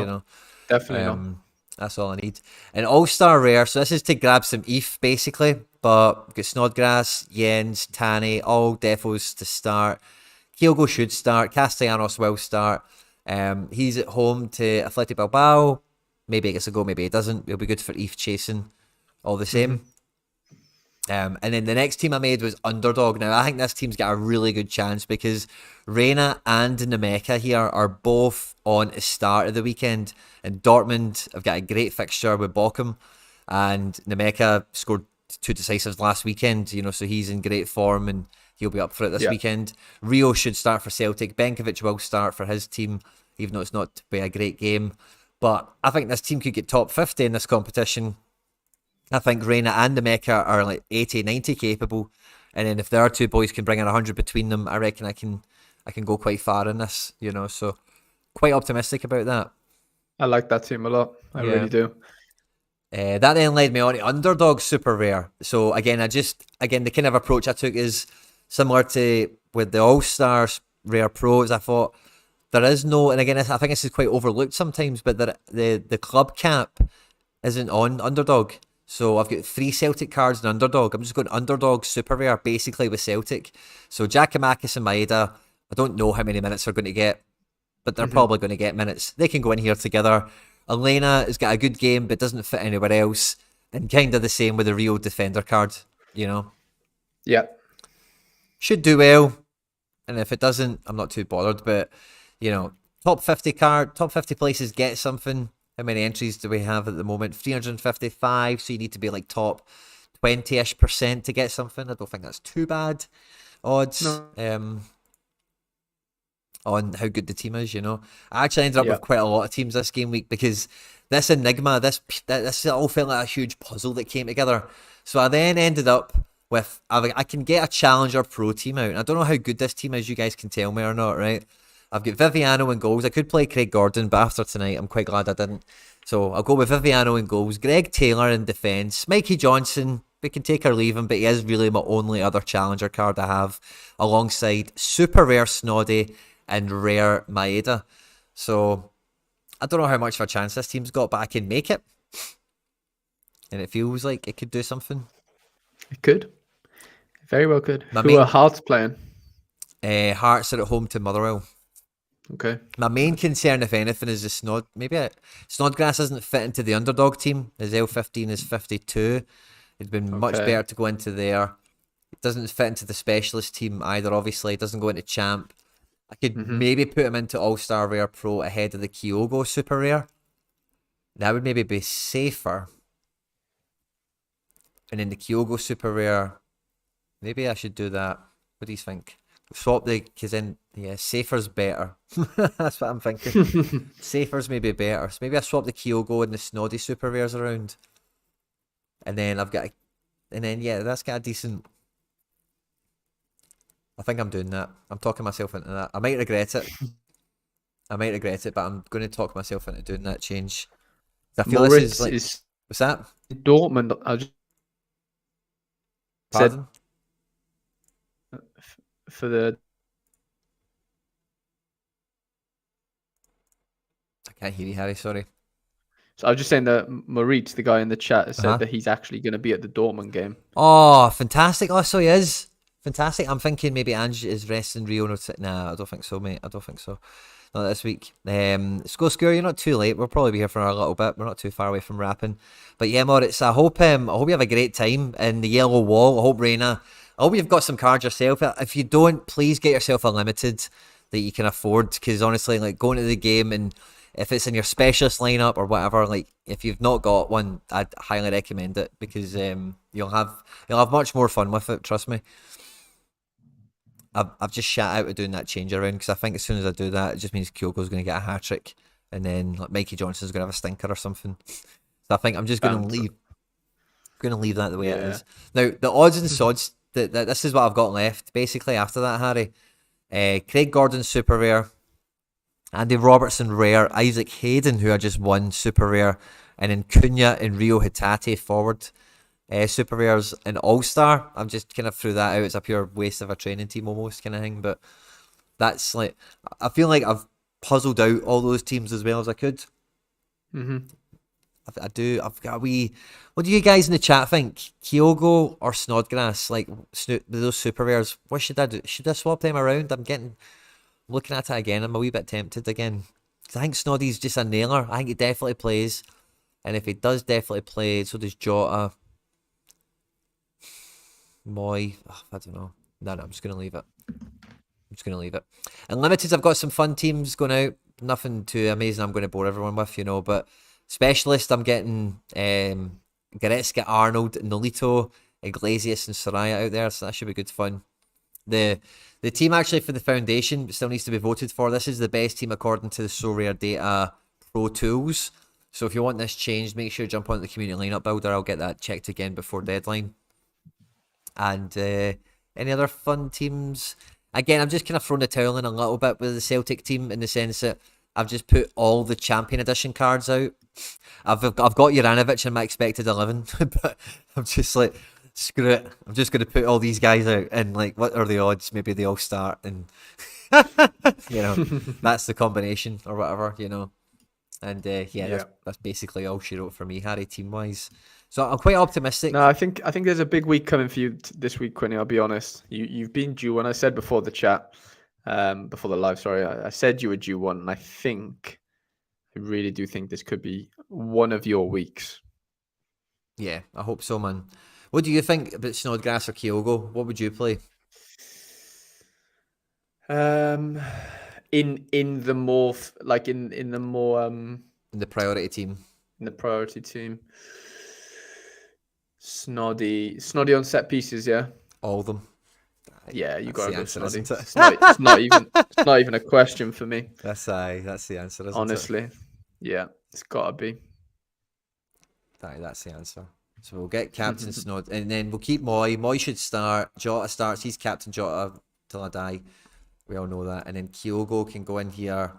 Definitely not. That's all I need. An all-star rare, so this is to grab some ETH, basically. But we've got Snodgrass, Jens, Tani, all defos to start. Kyogo should start. Castellanos will start. He's at home to Athletic Bilbao. Maybe he gets a goal, maybe he doesn't. It'll be good for ETH chasing all the same. And then the next team I made was Underdog. Now, I think this team's got a really good chance because Reina and Nemeka here are both on a start of the weekend. And Dortmund have got a great fixture with Bochum. And Nemeka scored 2 decisives last weekend, so he's in great form and he'll be up for it this weekend. Rio should start for Celtic. Benkovic will start for his team, even though it's not to be a great game. But I think this team could get top 50 in this competition. I think Reina and Nemeka are 80, 90 capable. And then if the other two boys can bring in 100 between them, I reckon I can go quite far in this, So quite optimistic about that. I like that team a lot. I really do. That then led me on to Underdog super rare. So again, the kind of approach I took is similar to with the All-Stars Rare Pros. I thought there is no, and again, I think this is quite overlooked sometimes, but the club cap isn't on Underdog. So I've got 3 Celtic cards in Underdog. I'm just going Underdog super rare, basically with Celtic. So Giacomakis and Maeda, I don't know how many minutes they're going to get, but they're probably going to get minutes. They can go in here together. Elena has got a good game, but doesn't fit anywhere else. And kind of the same with the Rio Defender card, Yeah. Should do well. And if it doesn't, I'm not too bothered. But, top 50 places get something. How many entries do we have at the moment? 355. So you need to be top 20-ish% to get something. I don't think that's too bad odds. No. On how good the team is, I actually ended up with quite a lot of teams this game week because this enigma, this all felt like a huge puzzle that came together. So I then ended up with, I can get a Challenger Pro team out. And I don't know how good this team is, you guys can tell me or not, right? I've got Viviano in goals. I could play Craig Gordon, but after tonight, I'm quite glad I didn't. So I'll go with Viviano in goals, Greg Taylor in defence, Mikey Johnson, we can take or leave him, but he is really my only other Challenger card I have, alongside super rare Snoddy and rare Maeda. So I don't know how much of a chance this team's got, but I can make it. And it feels like it could do something. It could. Very well could. Who are Hearts playing? Hearts are at home to Motherwell. Okay. My main concern, if anything, is the Snodgrass isn't fit into the Underdog team. His L15 is 52. It'd been much better to go into there. It doesn't fit into the specialist team either, obviously. It doesn't go into Champ. I could maybe put him into All-Star Rare Pro ahead of the Kyogo Super Rare. That would maybe be safer. And in the Kyogo Super Rare, maybe I should do that. What do you think? swap because then safer's better. That's what I'm thinking. Safer's maybe better. So maybe I swap the Kyogo and the Snoddy super rares around, and then that's got a decent. I think I'm doing that. I'm talking myself into that. I might regret it. But I'm going to talk myself into doing that change. I feel Moritz this is what's that? Dortmund. I just Pardon? said for the. I can't hear you, Harry. Sorry. So I was just saying that Moritz, the guy in the chat, has said that he's actually going to be at the Dortmund game. Oh, fantastic! Oh, so he is. Fantastic. I'm thinking maybe Ange is resting Rio. Nah, I don't think so, mate. I don't think so. Not this week. Go Score, you're not too late. We'll probably be here for a little bit. We're not too far away from wrapping. But yeah, Moritz, I hope you have a great time in the yellow wall. I hope Reina. I hope you've got some cards yourself. If you don't, please get yourself a limited that you can afford. Because honestly, like going to the game and if it's in your specialist lineup or whatever, like if you've not got one, I'd highly recommend it because you'll have much more fun with it. Trust me. I've just shat out of doing that change around because I think as soon as I do that, it just means Kyogo's going to get a hat trick, and then like Mikey Johnson's going to have a stinker or something. So I think I'm just going to leave that the way it is. Now the odds and sods that this is what I've got left basically after that, Harry. Craig Gordon super rare, Andy Robertson rare, Isaac Hayden who I just won super rare, and then Cunha and Rio Hitate forward. Super rares and all-star. I'm just kind of threw that out. It's a pure waste of a training team almost kind of thing, but that's like I feel like I've puzzled out all those teams as well as I could. I do. I've got a wee. What do you guys in the chat think? Kyogo or Snodgrass? Like those super rares. What should I do? Should I swap them around? I'm looking at it again. I'm a wee bit tempted again. I think Snoddy's just a nailer. I think he definitely plays, and if he does definitely play, so does Jota. Moy, I don't know. No, I'm just going to leave it. And limiteds, I've got some fun teams going out. Nothing too amazing I'm going to bore everyone with, but specialist, I'm getting Goretzka, Arnold, Nolito, Iglesias and Soraya out there, so that should be good fun. The team actually for the foundation still needs to be voted for. This is the best team according to the Sorare Data Pro Tools. So if you want this changed, make sure you jump on the community lineup builder. I'll get that checked again before deadline. And any other fun teams? Again, I'm just kind of throwing the towel in a little bit with the Celtic team in the sense that I've just put all the Champion Edition cards out. I've got Juranovic in my expected 11, but I'm just like, screw it. I'm just going to put all these guys out and like, what are the odds? Maybe they all start and, that's the combination or whatever, And that's basically all she wrote for me, Harry, team-wise. So I'm quite optimistic. No, I think there's a big week coming for you this week, Quinny. I'll be honest. You've been due one. I said before the chat, before the live. Sorry, I said you were due one, and I really do think this could be one of your weeks. Yeah, I hope so, man. What do you think about Snodgrass or Kyogo? What would you play? In the more in the more in the priority team. In the priority team. Snoddy on set pieces, yeah. All of them. Yeah, you got to go Snoddy. It's not even a question for me. That's the answer, isn't honestly. it? Yeah, it's got to be. That's the answer. So we'll get Captain Snod, and then we'll keep Moy. Moy should start. Jota starts. He's Captain Jota till I die. We all know that. And then Kyogo can go in here.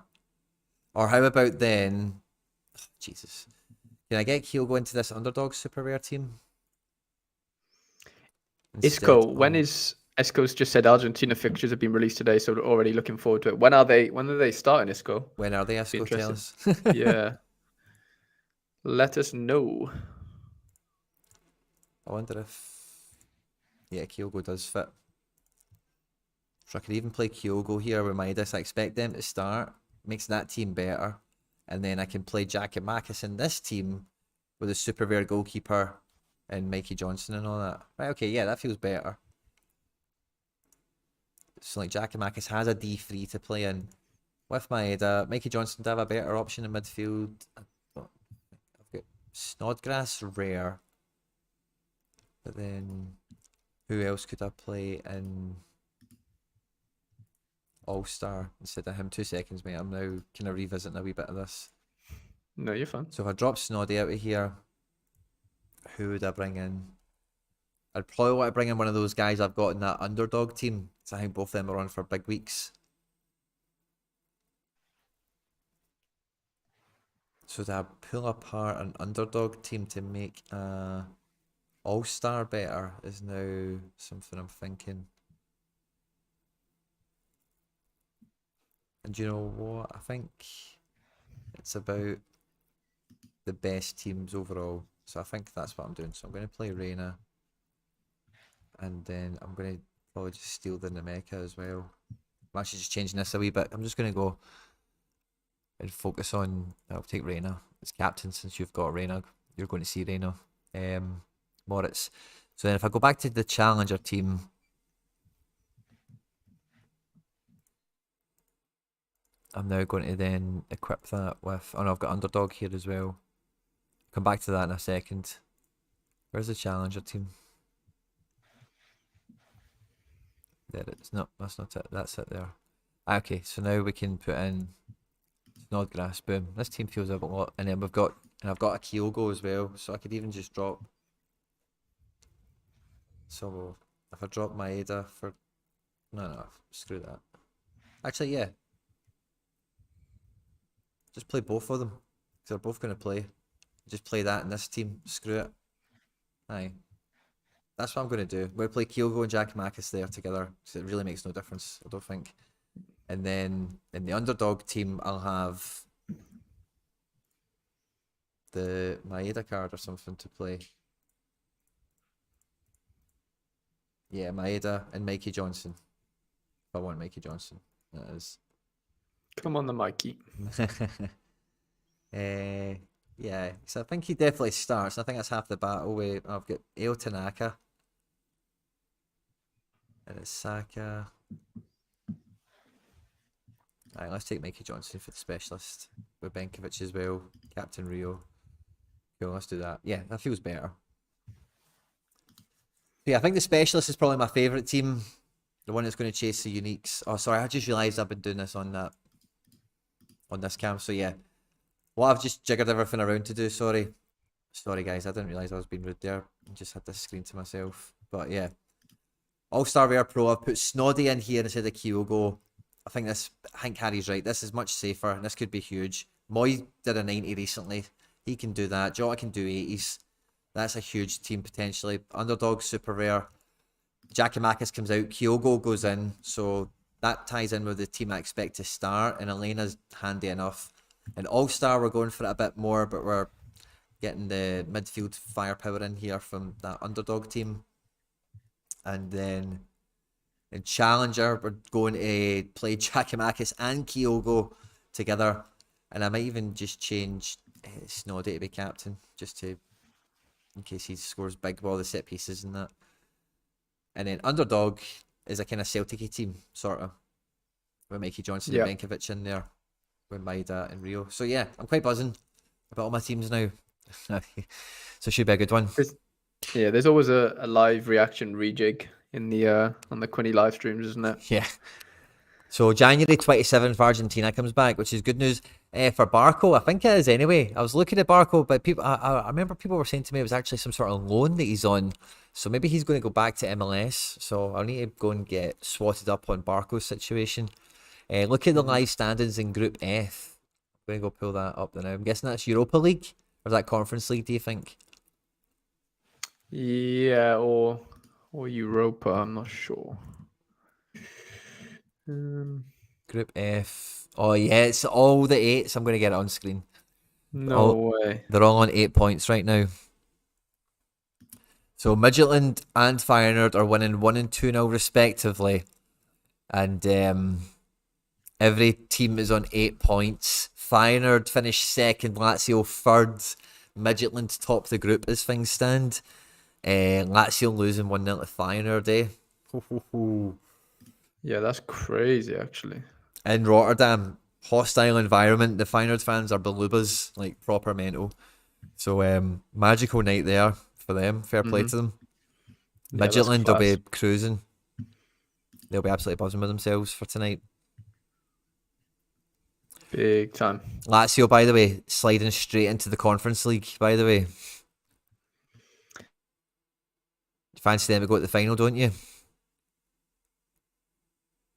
Or how about then? Oh, Jesus. Can I get Kyogo into this underdog super rare team? Isco, when is Isco's just said Argentina fixtures have been released today, so we're already looking forward to it. When are they starting, Isco? When are they, Isco? Tell us. Yeah. Let us know. I wonder if Kyogo does fit. So I could even play Kyogo here with Midas. I expect them to start. Makes that team better. And then I can play Giakoumakis in this team with a super rare goalkeeper and Mikey Johnson and all that. Right, okay, yeah, that feels better. So like Giakoumakis has a D3 to play in. With Maeda, Mikey Johnson to have a better option in midfield. I've got Snodgrass rare. But then who else could I play in? All-Star instead of him. 2 seconds, mate. I'm now kind of revisiting a wee bit of this. No, you're fine. So if I drop Snoddy out of here, who would I bring in? I'd probably want to bring in one of those guys I've got in that underdog team. So I think both of them are on for big weeks. So to pull apart an underdog team to make a all-star better is now something I'm thinking. And do you know what? I think it's about the best teams overall. So I think that's what I'm doing. So I'm going to play Reina. And then I'm going to probably just steal the Nemeka as well. I'm actually just changing this a wee bit. I'm just going to go and focus on, I'll take Reina as captain since you've got Reina. You're going to see Reina. Moritz. So then if I go back to the challenger team, I'm now going to then equip that with, oh no, I've got underdog here as well. Come back to that in a second. Where's the challenger team? There it is. No, that's not it. That's it there. Okay, so now we can put in Snodgrass. Boom. This team feels a lot. And then I've got a Kyogo as well. So I could even just drop. So if I drop Maeda for, no, screw that. Actually, yeah. Just play both of them. Because they're both going to play. Just play that in this team. Screw it. Aye. That's what I'm going to do. We'll play Kyogo and Giakoumakis there together. Because it really makes no difference, I don't think. And then in the underdog team, I'll have the Maeda card or something to play. Yeah, Maeda and Mikey Johnson. If I want Mikey Johnson, that is. Come on, the Mikey. Yeah, so I think he definitely starts. I think that's half the battle. I've got Eo Tanaka. And it's Saka. Alright, let's take Mikey Johnson for the specialist. With Benkovic as well. Captain Rio. Cool, let's do that. Yeah, that feels better. Yeah, I think the specialist is probably my favourite team. The one that's going to chase the uniques. Oh, sorry, I just realised I've been doing this on this cam. So yeah, well, I've just jiggered everything around to do. Sorry guys, I didn't realise I was being rude there. I just had this screen to myself. But yeah, All-Star Rare Pro. I've put Snoddy in here instead of Kyogo. I think Harry's right. This is much safer, and this could be huge. Moy did a 90 recently. He can do that. Jota can do 80s. That's a huge team potentially. Underdog, super rare. Giakoumakis comes out. Kyogo goes in. So that ties in with the team I expect to start. And Elena's handy enough. And All-Star, we're going for it a bit more, but we're getting the midfield firepower in here from that underdog team. And then in Challenger, we're going to play Giakoumakis and Kyogo together. And I might even just change Snoddy to be captain, just to, in case he scores big with all the set pieces and that. And then underdog is a kind of Celtic-y team, sort of. With Mikey Johnson and Benkovic in there. With Maeda and Rio. So yeah, I'm quite buzzing about all my teams now. So it should be a good one. There's always a live reaction rejig in the on the Quinny live streams, isn't it? Yeah. So January 27th, Argentina comes back, which is good news for Barco. I think it is anyway. I was looking at Barco, but people, I remember people were saying to me it was actually some sort of loan that he's on. So maybe he's going to go back to MLS. So I'll need to go and get swatted up on Barco's situation. Look at the live standings in Group F. I'm going to go pull that up now. I'm guessing that's Europa League? Or is that Conference League, do you think? Yeah, or Europa, I'm not sure. Group F. Oh yeah, it's all the 8s. I'm going to get it on screen. No way. They're all on 8 points right now. So Midtjylland and Feyenoord are winning 1 and 2-0 respectively. And every team is on 8 points. Feyenoord finished second, Lazio third. Midtjylland top the group as things stand. Lazio losing 1-0 to Feyenoord, eh? Yeah, that's crazy, actually. In Rotterdam, hostile environment. The Feyenoord fans are belubas, like proper mental. So magical night there for them. Fair play to them. Midtjylland will be cruising. They'll be absolutely buzzing with themselves for tonight. Big time. Lazio, by the way, sliding straight into the Conference League, by the way. You fancy them to go to the final, don't you?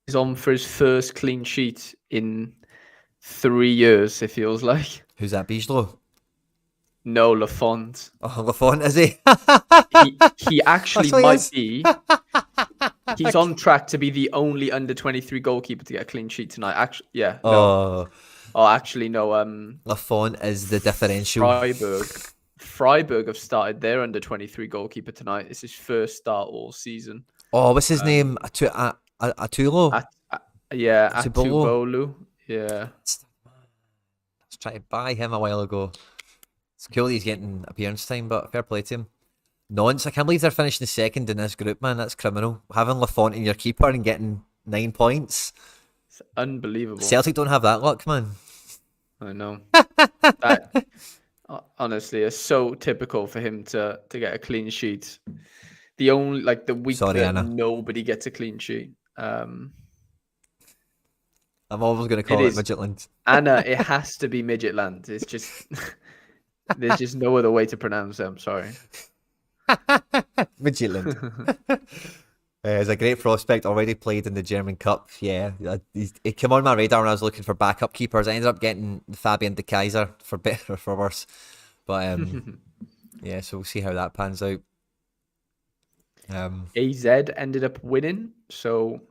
He's on for his first clean sheet in 3 years, it feels like. Who's that, Bijlo? No, Lafont. Oh, Lafont, is he? He actually might be. He's on track to be the only under-23 goalkeeper to get a clean sheet tonight. Actually, yeah. No. Oh, actually, no. Lafont is the differential. Freiburg have started their under-23 goalkeeper tonight. It's his first start all season. Oh, what's his name? Atulo? Yeah, Atubolu. Yeah. Let's try to buy him a while ago. It's cool he's getting appearance time, but fair play to him. Nonce, I can't believe they're finishing second in this group, man. That's criminal. Having Lafont in your keeper and getting 9 points. It's unbelievable. Celtic don't have that luck, man. I know. That, honestly, is so typical for him to get a clean sheet. The only, like, the week that Anna. nobody gets a clean sheet. I'm always going to call it Midgetland. Anna, it has to be Midgetland. It's just, there's just no other way to pronounce it. I'm sorry. Midgetland. He's a great prospect, already played in the German Cup. Yeah, he came on my radar when I was looking for backup keepers. I ended up getting Fabian de Kaiser, for better or for worse. But yeah, so we'll see how that pans out. AZ ended up winning, so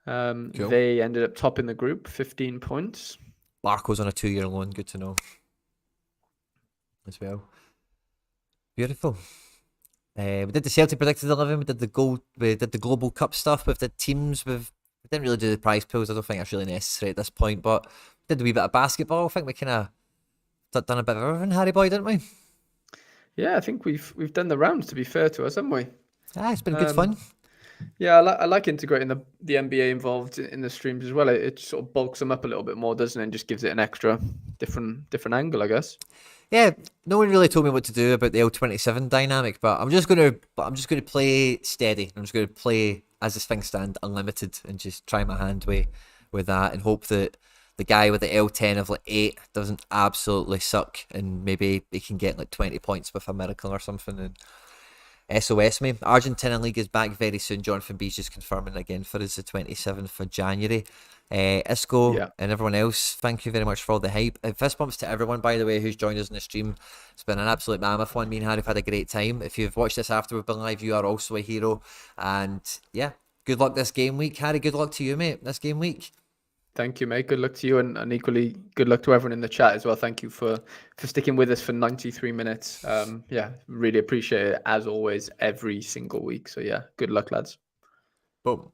cool. They ended up top in the group, 15 points. Barco's on a 2-year loan, good to know as well. Beautiful. We did the Celtic predicted 11. We did the Global Cup stuff with the teams. We didn't really do the prize pools. I don't think that's really necessary at this point. But we did a wee bit of basketball. I think we kind of done a bit of everything, Harry boy, didn't we? Yeah, I think we've done the rounds. To be fair to us, haven't we? It's been good fun. Yeah, I like integrating the NBA involved in the streams as well. It sort of bulks them up a little bit more, doesn't it? And just gives it an extra different angle, I guess. Yeah, no one really told me what to do about the L27 dynamic, but I'm just gonna play steady. I'm just gonna play as this thing stand unlimited and just try my hand with that and hope that the guy with the L10 of like 8 doesn't absolutely suck and maybe he can get like 20 points with a miracle or something and SOS me. Argentina League is back very soon. Jonathan B's just confirming again for us the 27th of January. Isco and everyone else, thank you very much for all the hype. Fist bumps to everyone, by the way, who's joined us in the stream. It's been an absolute mammoth one. Me and Harry have had a great time. If you've watched this after we've been live, you are also a hero. And yeah, good luck this game week. Harry, good luck to you, mate, this game week. Thank you, mate. Good luck to you, and equally good luck to everyone in the chat as well. Thank you for sticking with us for 93 minutes. Yeah, really appreciate it, as always, every single week. So yeah, good luck, lads. Boom.